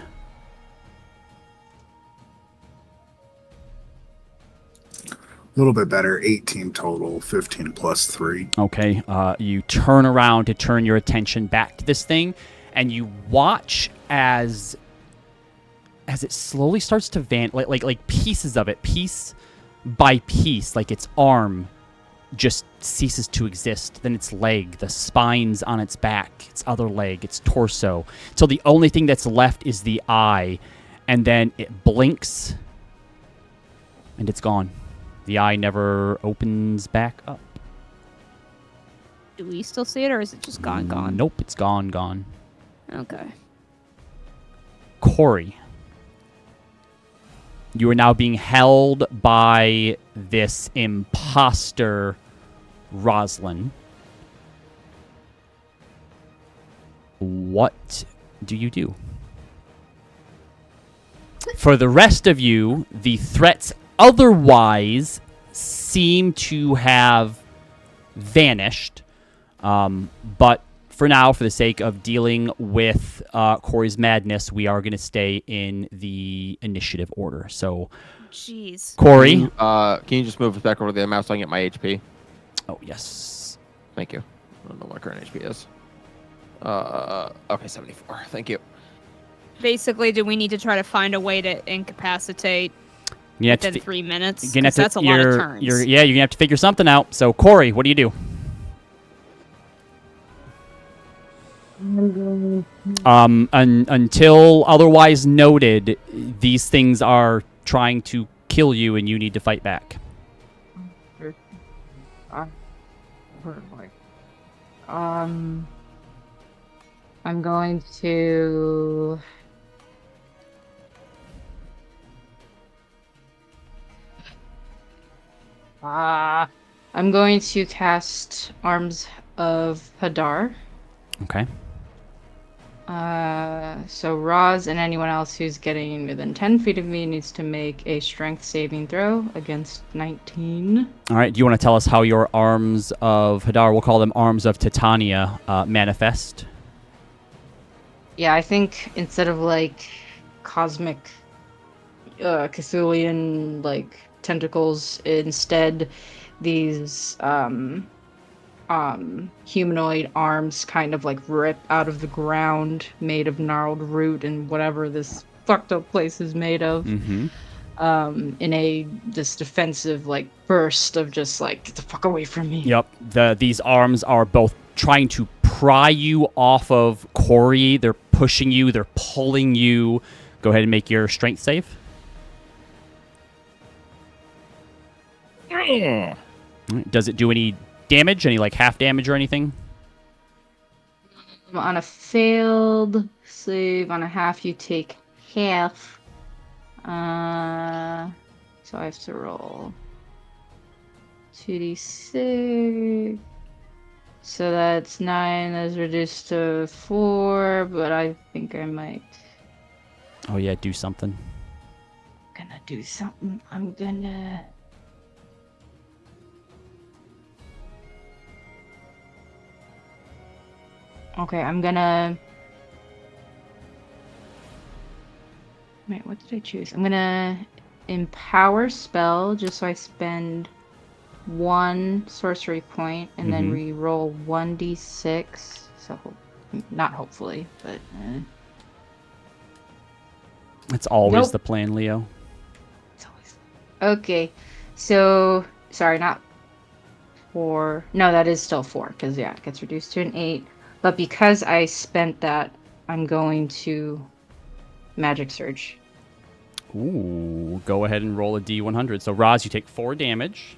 A little bit better. 18 total. 15 plus 3. Okay, you turn around to turn your attention back to this thing, and you watch as it slowly starts to like pieces of it, piece by piece, like its arm just ceases to exist, then its leg, the spines on its back, its other leg, its torso, till the only thing that's left is the eye, and then it blinks and it's gone. The eye never opens back up. Do we still see it, or is it just gone? Nope, it's gone. Okay. Corey, you are now being held by this imposter, Roslyn. What do you do? For the rest of you, the threats otherwise seem to have vanished, but for now, for the sake of dealing with Corey's madness, we are going to stay in the initiative order. So, Jeez. Corey. Can you just move back over to the mouse so I can get my HP? Oh, yes. Thank you. I don't know what my current HP is. Okay, 74. Thank you. Basically, do we need to try to find a way to incapacitate You have to within 3 minutes? you're gonna have 'Cause to- that's a lot of you're- turns. you're going to have to figure something out. So, Corey, what do you do? Until otherwise noted, these things are trying to kill you, and you need to fight back. I'm going to. I'm going to cast Arms of Hadar. Okay. So Roz and anyone else who's getting within 10 feet of me needs to make a strength saving throw against 19. All right. Do you want to tell us how your arms of Hadar, we'll call them arms of Titania, manifest? Yeah, I think instead of like cosmic Cthulian like tentacles, instead these humanoid arms kind of like rip out of the ground, made of gnarled root and whatever this fucked up place is made of. Mm-hmm. In this defensive like burst of just like, get the fuck away from me. Yep. These arms are both trying to pry you off of Corey. They're pushing you. They're pulling you. Go ahead and make your strength save. All right. Does it do any damage? Any like half damage or anything? On a failed save, on a half you take half. So I have to roll 2d6. So that's 9. That's reduced to 4, but I think I might. Oh yeah, do something. Gonna do something. I'm gonna. Okay, I'm gonna... Wait, what did I choose? I'm gonna empower spell just so I spend 1 sorcery point and then re-roll 1d6. So, not hopefully, but... It's always Nope. the plan, Leo. It's always... Okay, so... Sorry, not 4. No, that is still 4, because, yeah, it gets reduced to an 8. But because I spent that, I'm going to Magic Surge. Ooh, go ahead and roll a D100. So, Roz, you take 4 damage.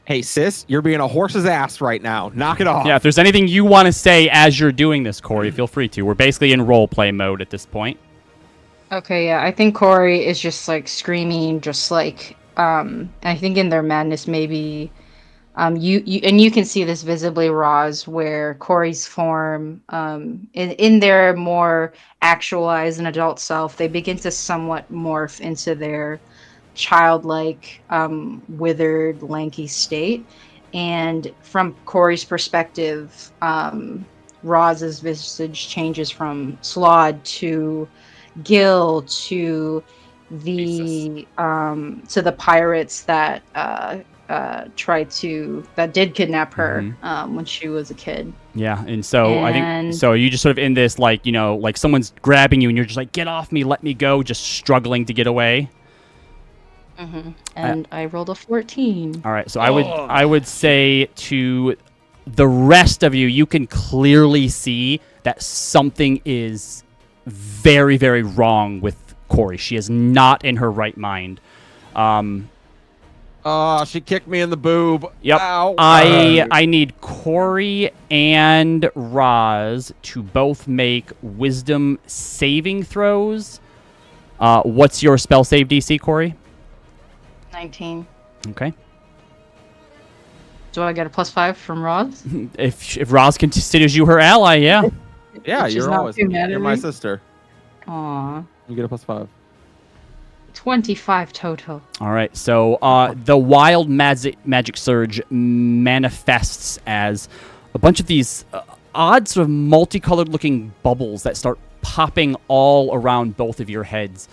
Hey, sis, you're being a horse's ass right now. Knock it off. Yeah, if there's anything you want to say as you're doing this, Corey, feel free to. We're basically in role play mode at this point. Okay, yeah, I think Corey is just like screaming, just like I think in their madness maybe you can see this visibly, Roz, where Corey's form in their more actualized and adult self, they begin to somewhat morph into their childlike, withered, lanky state. And from Corey's perspective, Roz's visage changes from Slaad to Gil to the pirates that did kidnap her when she was a kid. Yeah, and so I think so. You just sort of in this like like someone's grabbing you and you're just like, get off me, let me go, just struggling to get away. And I rolled a 14. All right, so I would say to the rest of you, you can clearly see that something is very, very wrong with Corey. She is not in her right mind. She kicked me in the boob. Yep. Ow. I need Corey and Roz to both make wisdom saving throws. What's your spell save DC, Corey? 19. Okay. Do I get a +5 from Roz? If Roz considers you her ally, yeah. Yeah, She's you're not always too mad at you're my me. sister. Aw. You get a +5. 25 total. All right, so the wild magic surge manifests as a bunch of these odd sort of multicolored looking bubbles that start popping all around both of your heads,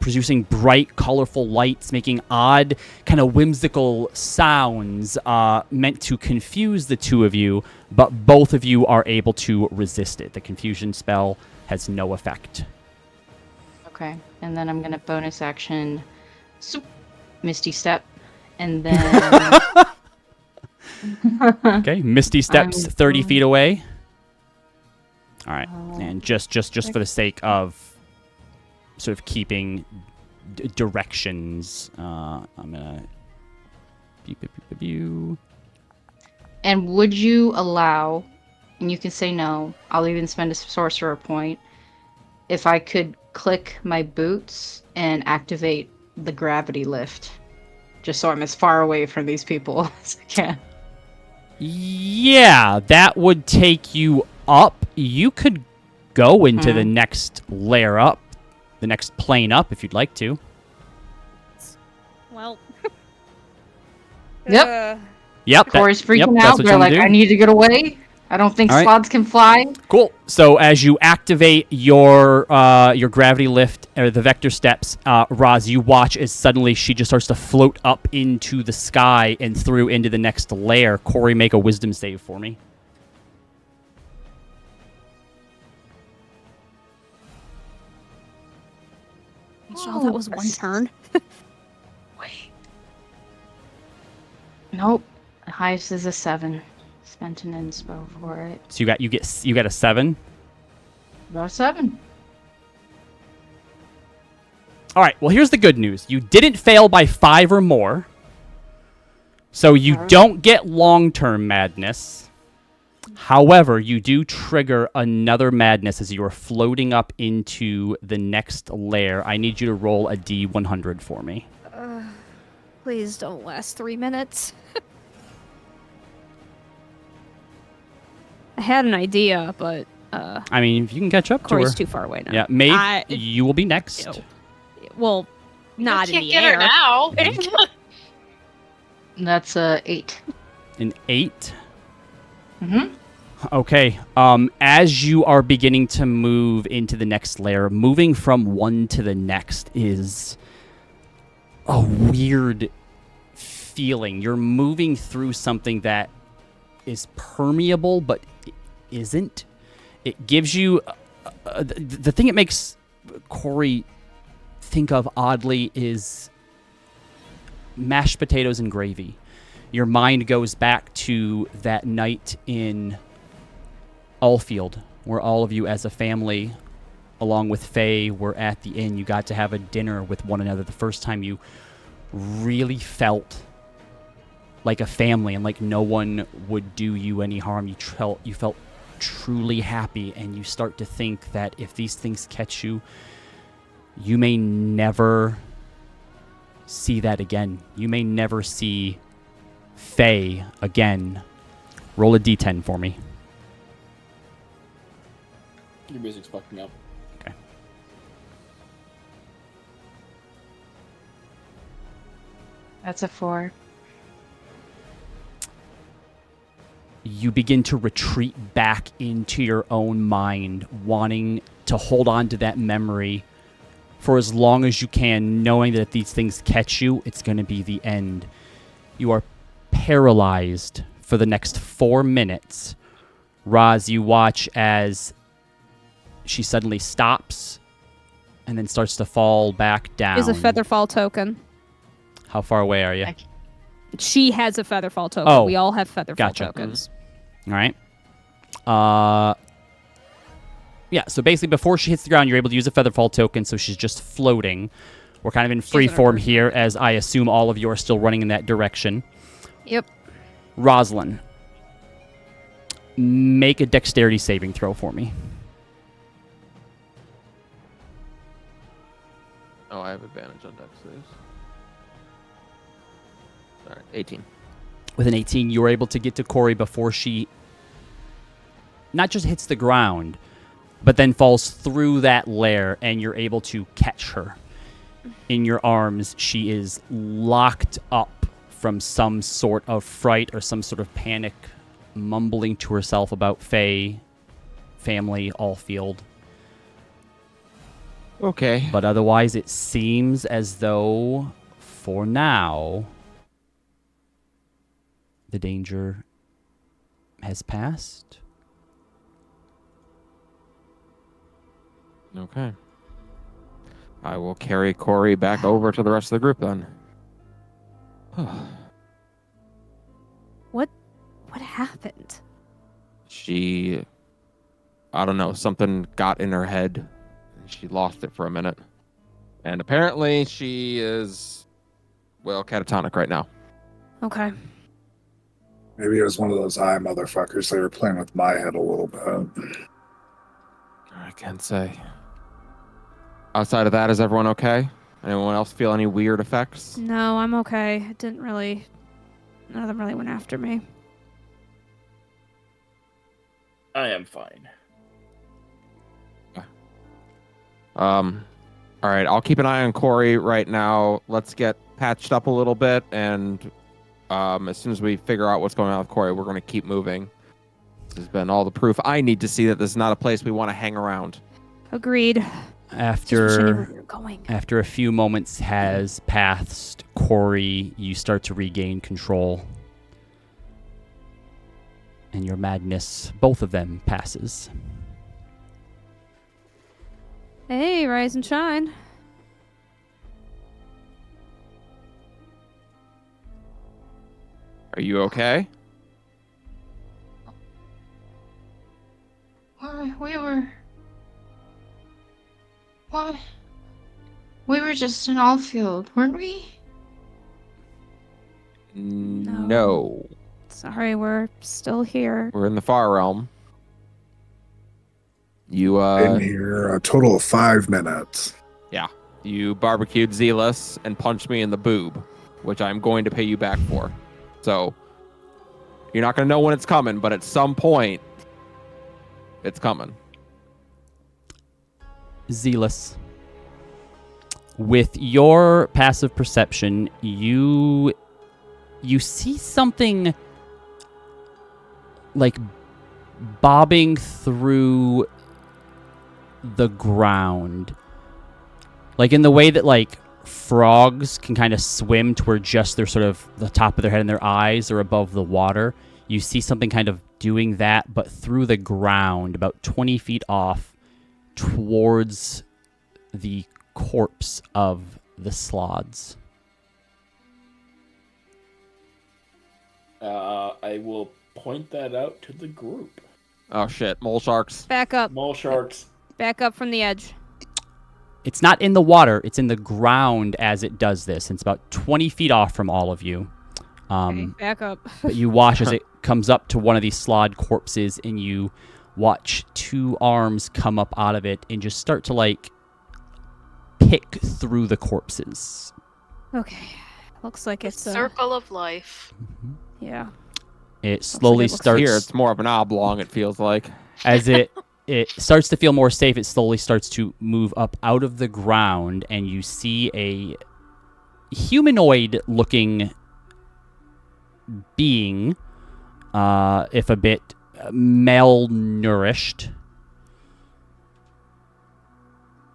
producing bright, colorful lights, making odd, kind of whimsical sounds meant to confuse the two of you, but both of you are able to resist it. The confusion spell has no effect. Okay, and then I'm going to bonus action Misty Step, and then... Okay, Misty Steps 30 feet away. All right, and just for the sake of sort of keeping directions, I'm gonna. And would you allow, and you can say no, I'll even spend a sorcerer point, if I could click my boots and activate the gravity lift, just so I'm as far away from these people as I can. Yeah, that would take you up. You could go into the next layer up, the next plane up, if you'd like to. Well. Yep. Yep. Corey's freaking that's out. what They're you like, do. I need to get away. I don't think All right. Slaads can fly. Cool. So as you activate your gravity lift or the vector steps, Roz, you watch as suddenly she just starts to float up into the sky and through into the next layer. Corey, make a wisdom save for me. Oh, that was one turn. Wait. Nope. The highest is a 7. Spent an inspo for it. So you got a 7. About a 7. All right. Well, here's the good news. You didn't fail by 5 or more. So you don't get long-term madness. However, you do trigger another madness as you are floating up into the next layer. I need you to roll a D100 for me. Please don't last 3 minutes. I had an idea, but I mean, if you can catch up Corey's to her. too far away now. Yeah, Maeve, you will be next. No. Well, not in Can't the get air. her now. That's a 8. An 8. Mm-hmm. Okay. As you are beginning to move into the next layer, moving from one to the next is a weird feeling. You're moving through something that is permeable, but isn't. It gives you the thing it makes Corey think of oddly is mashed potatoes and gravy. Your mind goes back to that night in Allfield, where all of you as a family, along with Faye, were at the inn. You got to have a dinner with one another. The first time you really felt like a family and like no one would do you any harm. You felt truly happy, and you start to think that if these things catch you, you may never see that again. You may never see Faye again. Roll a d10 for me. Your music's fucking up. Okay. That's a 4. You begin to retreat back into your own mind, wanting to hold on to that memory for as long as you can, knowing that if these things catch you, it's going to be the end. You are paralyzed for the next 4 minutes. Roz, you watch as she suddenly stops and then starts to fall back down. Is a featherfall token. How far away are you? She has a featherfall token. Oh, We all have featherfall gotcha. tokens. All right. Yeah, so basically before she hits the ground, you're able to use a featherfall token, so she's just floating. We're kind of in free form here, as I assume all of you are still running in that direction. Yep. Rosalind, make a dexterity saving throw for me. Oh, I have advantage on dex saves. All right, 18. With an 18, you were able to get to Corey before she not just hits the ground, but then falls through that lair, and you're able to catch her in your arms. She is locked up from some sort of fright or some sort of panic, mumbling to herself about Faye, family, Allfield. Okay. But otherwise, it seems as though, for now, the danger has passed. Okay. I will carry Corey back over to the rest of the group then. What happened? She, I don't know, something got in her head. And she lost it for a minute. And apparently she is, well, catatonic right now. Okay. Maybe it was one of those eye motherfuckers. They were playing with my head a little bit. I can't say. Outside of that, is everyone okay? Anyone else feel any weird effects? No, I'm okay. It didn't really... None of them really went after me. I am fine. All right, I'll keep an eye on Corey right now. Let's get patched up a little bit, and as soon as we figure out what's going on with Corey, we're going to keep moving. This has been all the proof I need to see that this is not a place we want to hang around. Agreed. After a few moments has passed, Corey, you start to regain control. And your madness, both of them, passes. Hey, rise and shine. Are you okay? We were... What? We were just in Allfield, weren't we? No. Sorry, we're still here. We're in the Far Realm. You, Been here a total of 5 minutes. Yeah. You barbecued Zealous and punched me in the boob, which I'm going to pay you back for. So, you're not going to know when it's coming, but at some point, it's coming. Zealous. With your passive perception, you see something like bobbing through the ground. Like in the way that like frogs can kind of swim to where just their sort of the top of their head and their eyes are above the water. You see something kind of doing that, but through the ground, about 20 feet off, towards the corpse of the Slaads. I will point that out to the group. Oh shit, mole sharks. Back up. Mole sharks. Back up from the edge. It's not in the water, it's in the ground as it does this. It's about 20 feet off from all of you. Okay, back up. But you watch as it comes up to one of these Slaad corpses, and you watch two arms come up out of it and just start to, like, pick through the corpses. Okay. Looks like it's Circle of life. Yeah. It slowly starts... Here, it's more of an oblong, it feels like. As it starts to feel more safe, it slowly starts to move up out of the ground, and you see a humanoid-looking being, if a bit malnourished.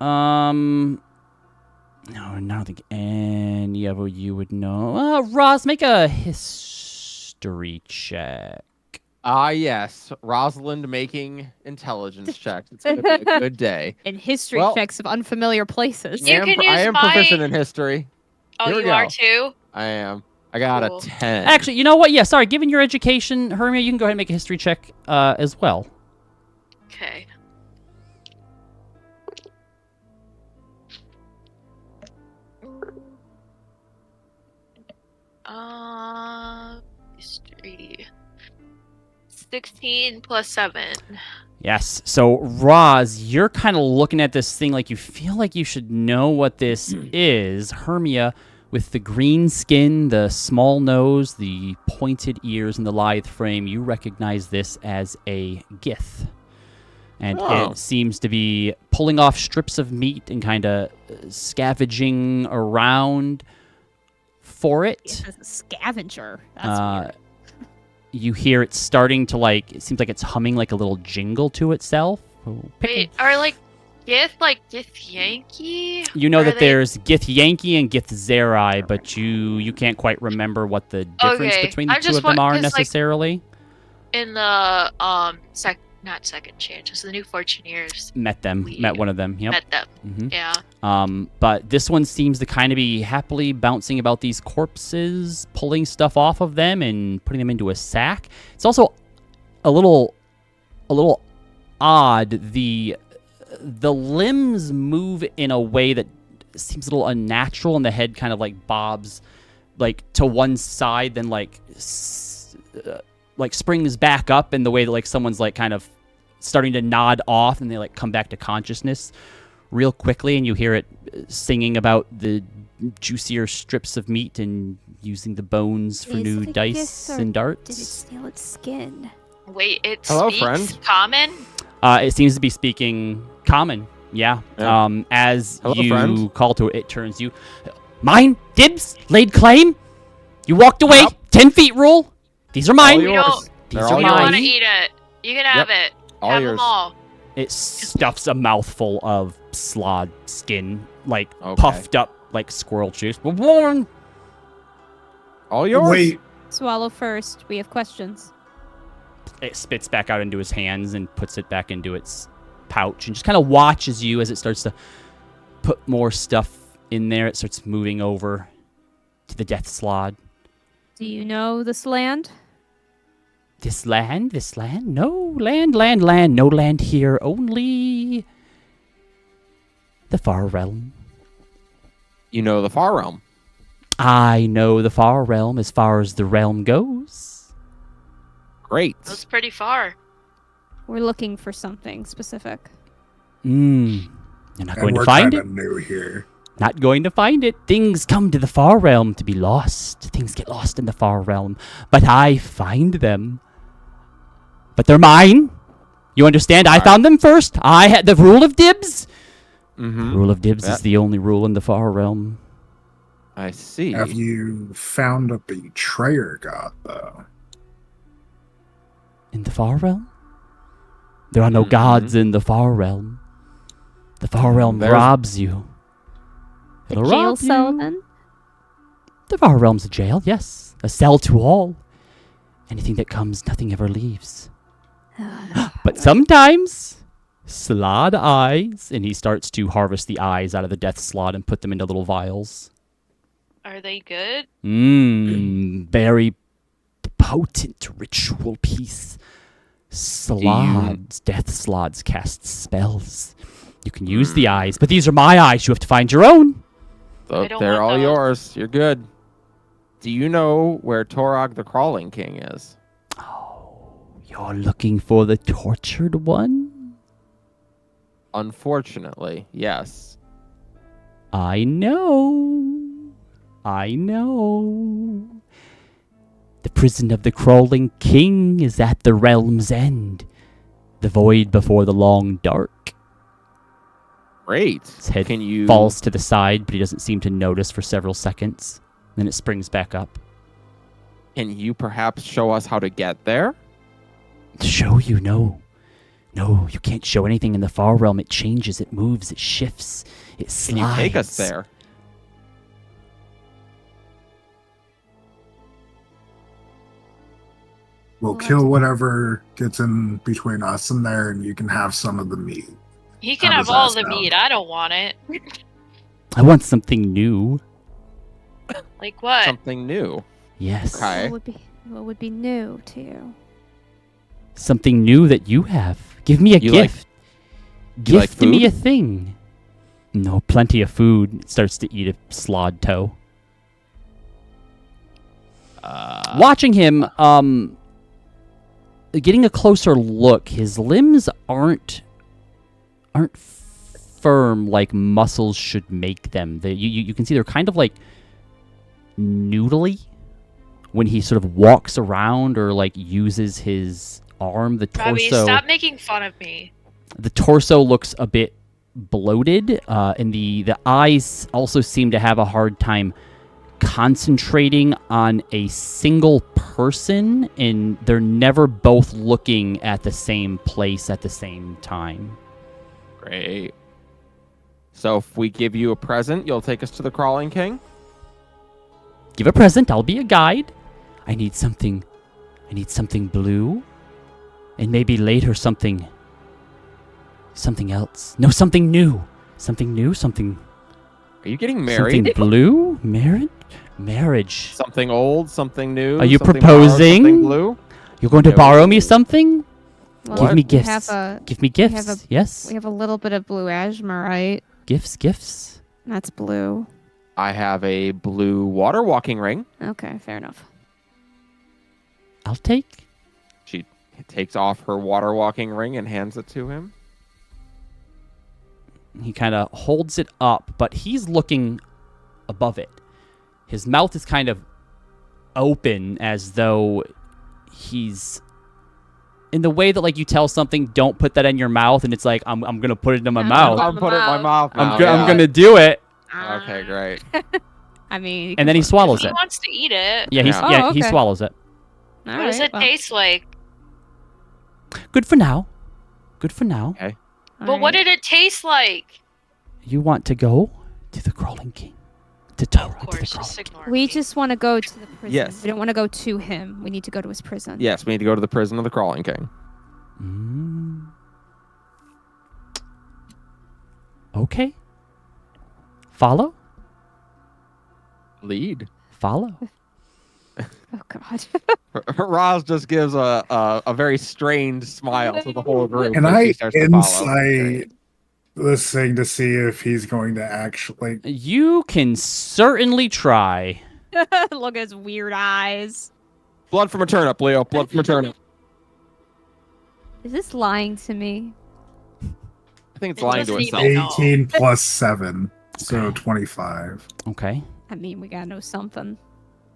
No, I don't think any of you would know. Roz, make a history check. Yes. Rosalind making intelligence checks. It's going to be a good day. And history Well, checks of unfamiliar places. You can use I am my- proficient in history. Oh, Here we you are go. too? I am. I got Cool. a 10. Actually, you know what? Yeah, sorry. Given your education, Hermia, you can go ahead and make a history check as well. Okay. History. 16 plus 7. Yes. So, Roz, you're kind of looking at this thing like you feel like you should know what this is. Hermia, with the green skin, the small nose, the pointed ears, and the lithe frame, you recognize this as a gith. And it seems to be pulling off strips of meat and kind of scavenging around for it. It's a scavenger. That's weird. You hear it starting to, like, it seems like it's humming like a little jingle to itself. Wait, are like Gith Yankee? You know Are that they- there's Gith Yankee and Gith Zerai, but you can't quite remember what the difference Okay, between the I two just of them want- are 'cause, like, necessarily. In the not second chances, the new Fortuneers Met one of them. Yep. met them. Mhm. Yeah. But this one seems to kind of be happily bouncing about these corpses, pulling stuff off of them and putting them into a sack. It's also a little odd. The limbs move in a way that seems a little unnatural, and the head kind of like bobs like to one side, then like springs back up in the way that like someone's like kind of starting to nod off, and they like come back to consciousness real quickly, and you hear it singing about the juicier strips of meat and using the bones for Is new it a dice gift, or and Did it darts. steal its skin? Wait, it Hello, speaks friend. common? It seems to be speaking common. Yeah. Yeah. As Hello, you friend. call to it, it turns you. Mine, dibs, laid claim. You walked away. Yep. 10 feet rule. These are mine. All You yours. don't- These They're are all You don't yours. want to mine. eat it. You can have it. All have yours. them all. It stuffs a mouthful of Slaad skin, like Okay. puffed up like squirrel juice. Warm. All yours. Wait, Swallow first. We have questions. It spits back out into his hands and puts it back into its pouch and just kind of watches you as it starts to put more stuff in there. It starts moving over to the death Slaad. Do you know this land? This land? No land. No land here. Only the far realm. You know the far realm. I know the far realm as far as the realm goes. Great. That's pretty far. We're looking for something specific. You're not and going to we're find kind it. of new here. Not going to find it. Things come to the far realm to be lost. Things get lost in the far realm. But I find them. But they're mine. You understand? I found them first. I had the rule of dibs. Mm-hmm. Rule of dibs Yeah. is the only rule in the far realm. I see. Have you found a betrayer god, though? In the far realm? There are no gods in the far realm. The far realm There's- robs you. The It'll jail rob cell, you. then? The far realm's a jail, yes. A cell to all. Anything that comes, nothing ever leaves. But sometimes, Slaad eyes, and he starts to harvest the eyes out of the death slot and put them into little vials. Are they good? Very potent ritual piece. Slaads, death slaads cast spells. You can use the eyes, but these are my eyes. You have to find your own. I don't They're want all those. yours. You're good. Do you know where Torog the Crawling King is? You're looking for the tortured one? Unfortunately, yes. I know. I know. The prison of the crawling king is at the realm's end. The void before the long dark. Great. His head Can you falls to the side, but he doesn't seem to notice for several seconds. Then it springs back up. Can you perhaps show us how to get there? Show you? No. No, you can't show anything in the far realm. It changes, it moves, it shifts, it slides. Can you take us there? We'll Well, kill whatever gets in between us and there, and you can have some of the meat. He can How have does all that the sound? meat. I don't want it. I want something new. Like what? Something new. Yes. Okay. What would be new to you? Something new that you have. Give me a You like- gift. you like Gift me a food? thing. No, plenty of food. It starts to eat a slod toe. Watching him, getting a closer look, his limbs aren't firm like muscles should make them. You can see they're kind of like noodly when he sort of walks around or like uses his arm. The Robbie, torso. stop making fun of me. The torso looks a bit bloated, and the eyes also seem to have a hard time concentrating on a single person, and they're never both looking at the same place at the same time. Great. So if we give you a present, you'll take us to the Crawling King? Give a present, I'll be a guide. I need something blue, and maybe later something else. No, something new. Something Are you getting married? something blue? Marriage. Something old, something new? Are you something borrowed, proposing? something blue? You're going to Yeah, borrow what- me something? Well, Give me we gifts. Give me have gifts. a- Yes. We have a little bit of blue ashmarite. Gifts. That's blue. I have a blue water walking ring. Okay, fair enough. I'll take. She takes off her water walking ring and hands it to him. He kind of holds it up, but he's looking above it. His mouth is kind of open as though he's in the way that like you tell something, don't put that in your mouth, and it's like I'm gonna put it in my mouth. I'm putting it in my mouth now. I'm yeah. gonna do it, Okay, great. I mean, and then he swallows He it. wants to eat it. Yeah, Yeah. Oh, he okay. swallows it. What does it taste like? Good for now. Good for now. But what did it taste like? You want to go to the Crawling King, to Torah, Of to the course, Crawling just King. ignore We me. just want to go to the prison. Yes. We don't want to go to him. We need to go to his prison. Yes, we need to go to the prison of the Crawling King. Okay. Follow. Lead. Follow. Oh God. Roz just gives a very strained smile to the whole group. Can as I she starts to follow. insight this thing to see if he's going to actually? You can certainly try. Look at his weird eyes. Blood from a turnip, Leo. Blood from a turnip. Is this lying to me? I think it's It lying to doesn't itself. even know. 18 plus 7, so Okay. 25. Okay. I mean, we gotta know something.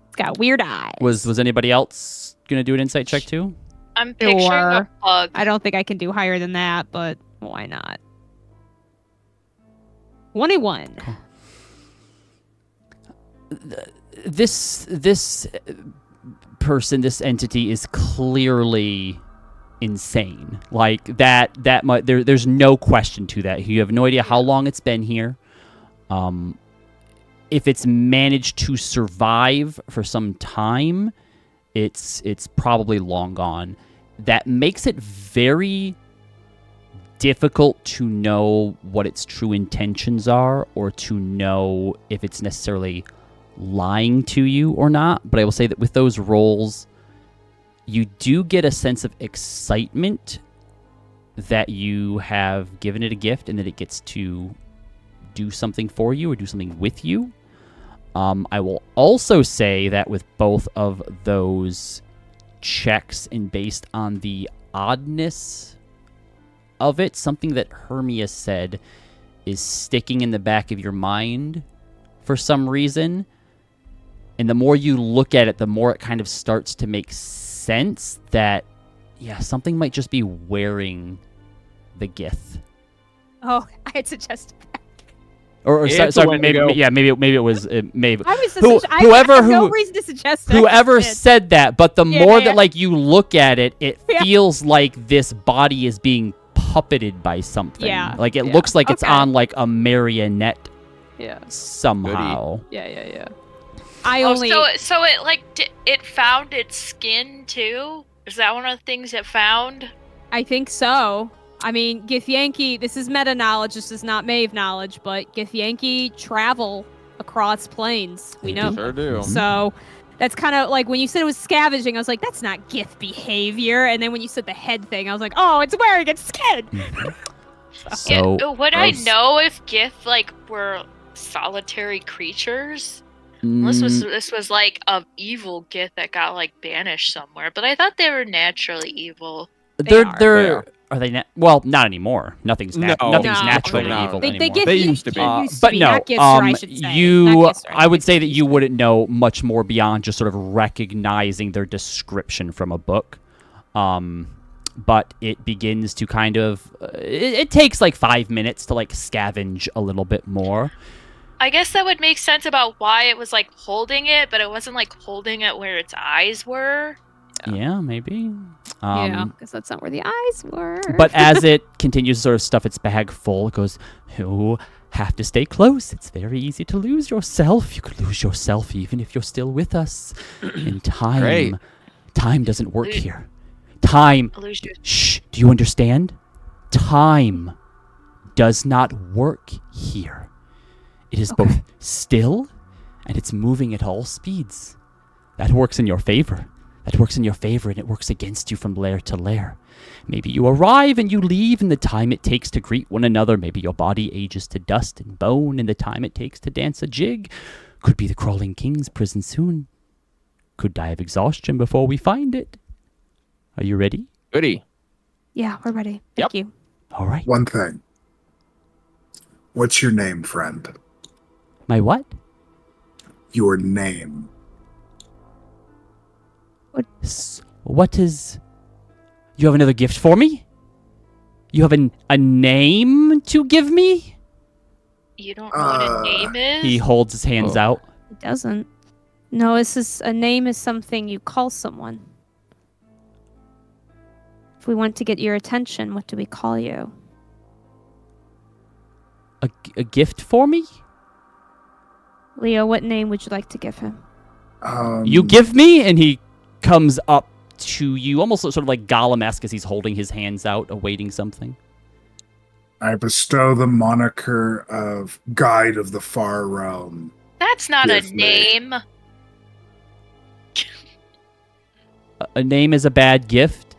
It's got weird eyes. Was anybody else gonna do an insight check too? I'm picturing Sure. a bug. I don't think I can do higher than that, but why not? 21. This person, this entity is clearly insane. Like there's no question to that. You have no idea how long it's been here. If it's managed to survive for some time, it's probably long gone. That makes it very difficult to know what its true intentions are, or to know if it's necessarily lying to you or not. But I will say that with those rolls, you do get a sense of excitement that you have given it a gift and that it gets to do something for you or do something with you. I will also say that with both of those checks, and based on the oddness of it, something that Hermia said is sticking in the back of your mind for some reason. And the more you look at it, the more it kind of starts to make sense that, yeah, something might just be wearing the Gith. Oh, I had suggested that. Or It's sorry, a maybe Wendigo. maybe it was maybe I was whoever I have no who reason to suggest that. whoever I did. said that, but the Yeah, more yeah. that like you look at it, it Yeah. feels like this body is being puppeted by something. Yeah, Like it yeah. looks like it's Okay. on like a marionette Yeah, somehow. yeah. I Oh, only. so it like it found its skin too? Is that one of the things it found? I think so. I mean, Githyanki, this is meta knowledge, this is not Maeve knowledge, but Githyanki travel across planes. We They know. do. Sure do. So that's kind of like when you said it was scavenging, I was like, that's not Gith behavior. And then when you said the head thing, I was like, oh, it's wearing its skin. Mhm. Yeah, So would I gross. know if Gith like were solitary creatures? Unless this was like a evil Gith that got like banished somewhere, but I thought they were naturally evil. They are. They're are they well, not anymore. Nothing's No. nothing's No. naturally No. evil They anymore. get They used to be. But no, not Githster, I should say. you, Not Githster, I would say that Githster. you wouldn't know much more beyond just sort of recognizing their description from a book. But it begins to kind of, it takes like 5 minutes to like scavenge a little bit more. I guess that would make sense about why it was like holding it, but it wasn't like holding it where its eyes were. Yeah, maybe. Yeah, because that's not where the eyes were. But as it continues to sort of stuff its bag full, it goes, you have to stay close. It's very easy to lose yourself. You could lose yourself even if you're still with us. And Great. time doesn't work here. Time, Illusion. shh, do you understand? Time does not work here. It is both still and it's moving at all speeds. That works in your favor. That works in your favor, and it works against you from lair to lair. Maybe you arrive and you leave in the time it takes to greet one another. Maybe your body ages to dust and bone in the time it takes to dance a jig. Could be the crawling king's prison soon. Could die of exhaustion before we find it. Are you ready? Goody. yeah, we're ready. Thank you. All right. One thing. What's your name, friend? My what? Your name. What is... You have another gift for me? You have a name to give me? You don't know what a name is? He holds his hands out. It doesn't. No, this is a name is something you call someone. If we want to get your attention, what do we call you? A gift for me? Leo, what name would you like to give him? You give me? And he comes up to you, almost sort of like Gollum-esque as he's holding his hands out, awaiting something. I bestow the moniker of Guide of the Far Realm. That's not a Give me. name. A name is a bad gift.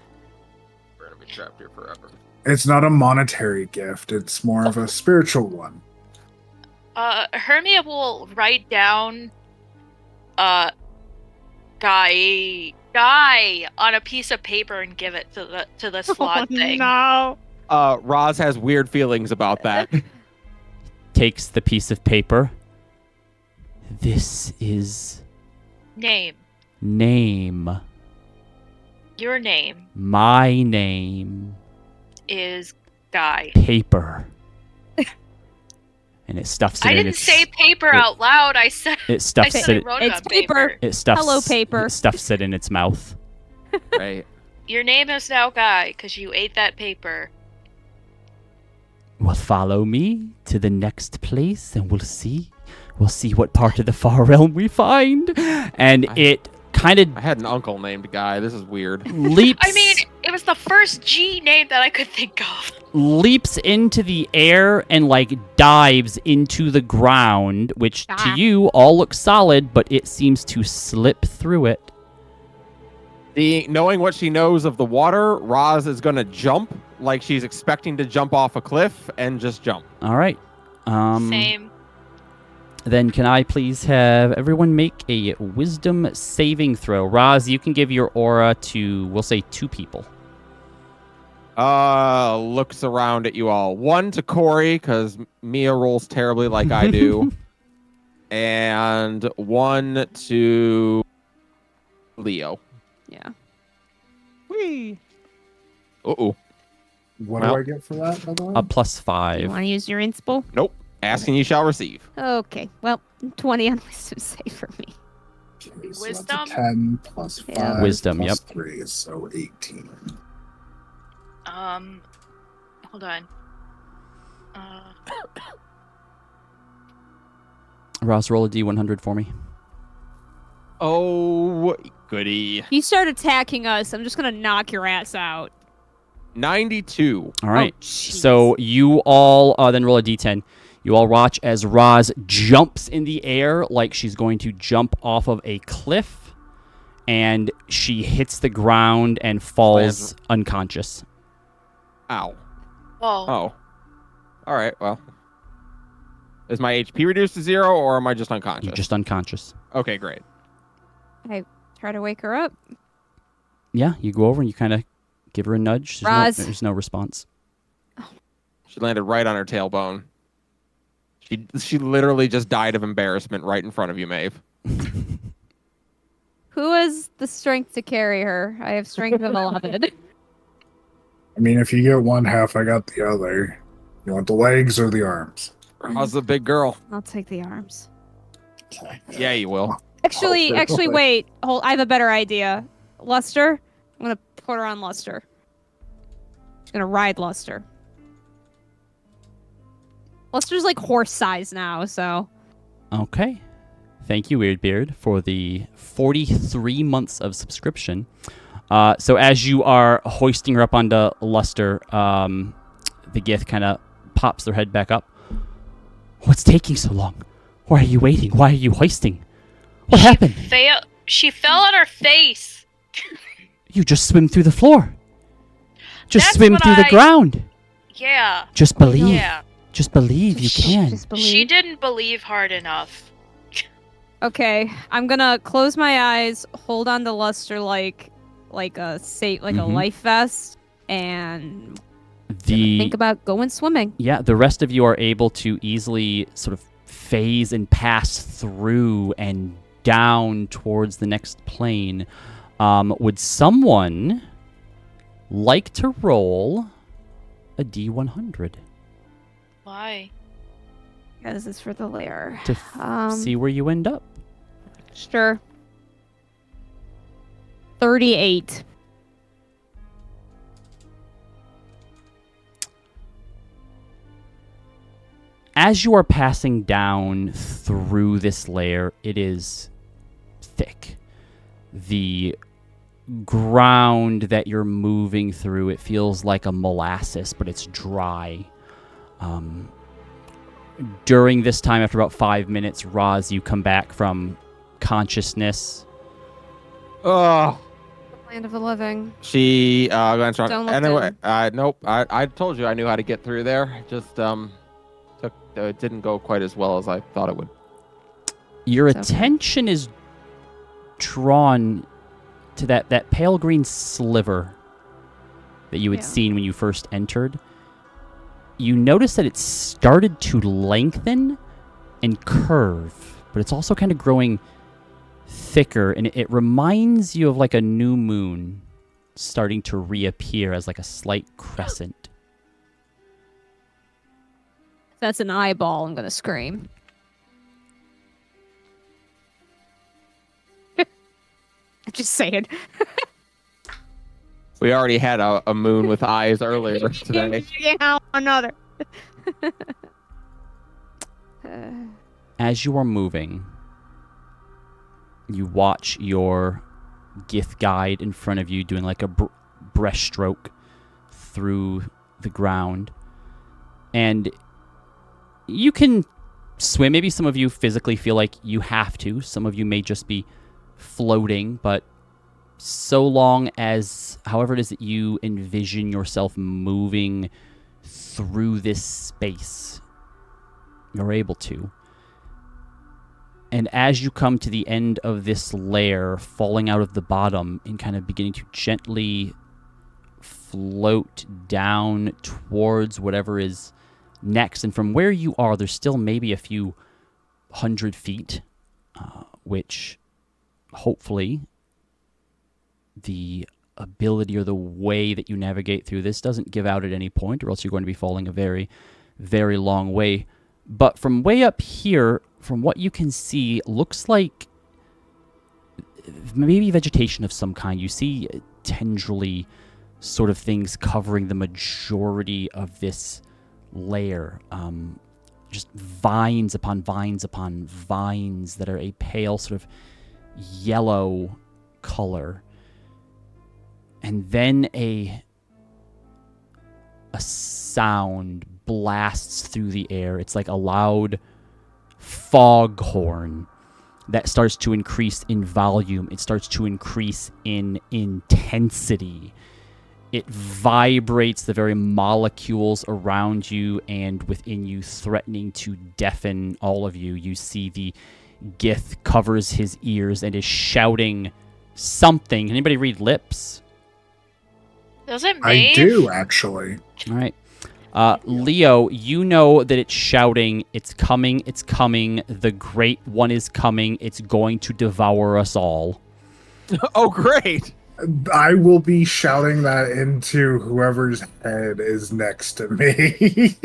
We're gonna be trapped here forever. It's not a monetary gift, it's more of a spiritual one. Hermia will write down guy on a piece of paper and give it to the slot thing. No. Roz has weird feelings about that. Takes the piece of paper. This is Name. name. Your name My name. is Guy. Paper. And it stuffs it I in didn't its... say paper out loud. I said It I stuffs said it... it wrote It's on paper. It stuffs... Hello, paper. It stuffs it in its mouth. Right. Your name is now Guy because you ate that paper. Well, follow me to the next place, and we'll see. We'll see what part of the far realm we find. And it kind of I had an uncle named Guy. This is weird. leaps. I mean, it was the first G name that I could think of. Leaps into the air and like dives into the ground, which to you all looks solid, but it seems to slip through it. Knowing what she knows of the water, Roz is gonna jump like she's expecting to jump off a cliff and just jump. All right. Same. Then can I please have everyone make a wisdom saving throw? Roz, you can give your aura to, we'll say, 2 people. Looks around at you all. 1 to Corey, because Mia rolls terribly like I do. And 1 to Leo. Yeah. Whee! Uh-oh. What Well- do I get for that, by the way? A plus You 5. want to use your inspo? Nope. Asking you shall receive. Okay. Well, 20 on wisdom save for me. Okay, so Wisdom? that's a 10 plus 5 Yeah. Wisdom, plus yep. 3, so 18. Hold on. Roz, roll a D100 for me. Oh, goody. You start attacking us, I'm just gonna knock your ass out. 92. All right. jeez. So you all then roll a D10. You all watch as Roz jumps in the air like she's going to jump off of a cliff, and she hits the ground and falls unconscious. Ow. Whoa. Oh. All right, well. Is my HP reduced to 0, or am I just unconscious? You're just unconscious. Okay, great. I try to wake her up. Yeah, you go over and you kind of give her a nudge. Roz. There's no response. She landed right on her tailbone. She literally just died of embarrassment right in front of you, Maeve. Who has the strength to carry her? I have strength of 11. I mean, if you get one half, I got the other. You want the legs or the arms? How's the big girl? I'll take the arms. Okay. Yeah, you will. Actually, wait. Hold. I have a better idea. Luster. I'm gonna put her on Luster. She's gonna ride Luster. Luster's like horse size now, so. Okay. Thank you, Weirdbeard, for the 43 months of subscription. So as you are hoisting her up onto Luster, the Gith kind of pops their head back up. What's taking so long? Why are you waiting? Why are you hoisting? What happened? She fell on her face. You just swim through the floor. Just That's swim what through the I- ground. Yeah. Just believe. Yeah. Just believe you can. Just believe. She didn't believe hard enough. Okay, I'm gonna close my eyes, hold on to Luster like a safe, like a Mhm. life vest, and The think about going swimming. Yeah, the rest of you are able to easily sort of phase and pass through and down towards the next plane. Would someone like to roll a D100 Why? Because it's for the lair. to see where you end up? Sure. 38. As you are passing down through this layer, it is thick. The ground that you're moving through, it feels like a molasses, but it's dry. During this time, after about 5 minutes, Roz, you come back from consciousness. Oh. Land of the living. She going strong. Don't look Anyway, down. nope. I told you I knew how to get through there. Just it didn't go quite as well as I thought it would. Your It's okay. attention is drawn to that pale green sliver that you had Yeah. seen when you first entered. You notice that it started to lengthen and curve, but it's also kind of growing thicker, and it reminds you of like a new moon starting to reappear as like a slight crescent. If that's an eyeball, I'm gonna scream. Just saying. We already had a moon with eyes earlier today. Yeah, another. As you are moving, you watch your Gith guide in front of you doing like a breaststroke through the ground. And you can swim. Maybe some of you physically feel like you have to. Some of you may just be floating, but so long as however it is that you envision yourself moving through this space, you're able to. And as you come to the end of this layer, falling out of the bottom and kind of beginning to gently float down towards whatever is next. And from where you are, there's still maybe a few 100 feet, which hopefully the ability or the way that you navigate through this doesn't give out at any point, or else you're going to be falling a very, very long way. But from way up here, from what you can see, looks like maybe vegetation of some kind. You see tendrily sort of things covering the majority of this layer. Just vines upon vines upon vines that are a pale sort of yellow color. And then a sound blasts through the air. It's like a loud foghorn that starts to increase in volume. It starts to increase in intensity. It vibrates the very molecules around you and within you, threatening to deafen all of you. You see the Gith covers his ears and is shouting something. Can anybody read lips? Does it I move? do, actually. All right. Leo, you know that it's shouting, it's coming, the Great One is coming, it's going to devour us all. Oh, great! I will be shouting that into whoever's head is next to me.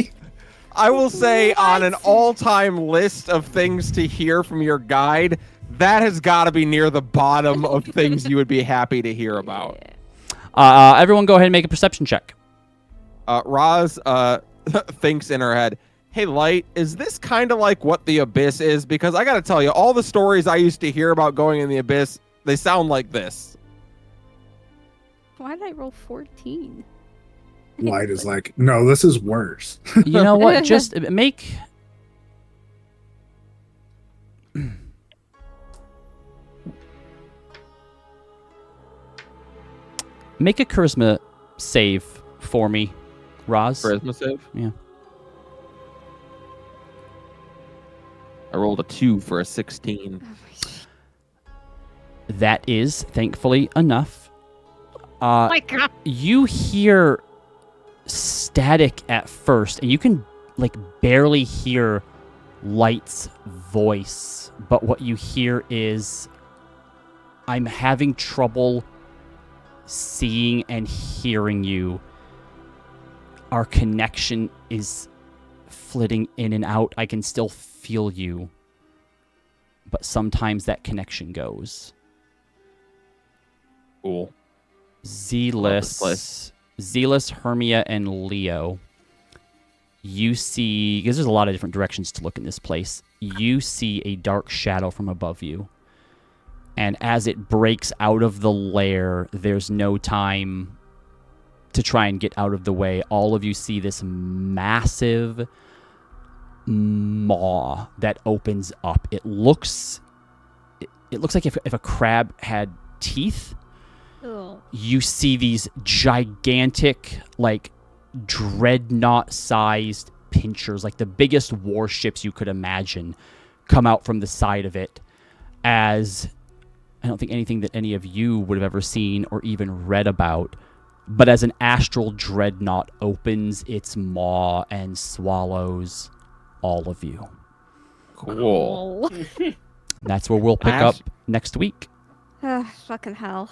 I will say on an all-time list of things to hear from your guide, that has got to be near the bottom of things you would be happy to hear about. Everyone go ahead and make a perception check. Roz thinks in her head, hey, Light, is this kind of like what the Abyss is? Because I got to tell you, all the stories I used to hear about going in the Abyss, they sound like this. Why did I roll 14? Light is like, no, this is worse. You know what? Just make... Make a charisma save for me, Roz. Charisma save? Yeah. I rolled a 2 for a 16. That is, thankfully, enough. Oh my god. You hear static at first, and you can, like, barely hear Light's voice. But what you hear is, I'm having trouble seeing and hearing you. Our connection is flitting in and out. I can still feel you, but sometimes that connection goes. Cool. Zealous, Hermia, and Leo. You see, because there's a lot of different directions to look in this place, you see a dark shadow from above you. And as it breaks out of the lair, there's no time to try and get out of the way. All of you see this massive maw that opens up. It looks like if a crab had teeth. Ugh. You see these gigantic, like, dreadnought-sized pinchers, like the biggest warships you could imagine, come out from the side of it. As I don't think anything that any of you would have ever seen or even read about, but as an astral dreadnought opens its maw and swallows all of you. Cool. Oh. That's where we'll pick up next week. Fucking hell.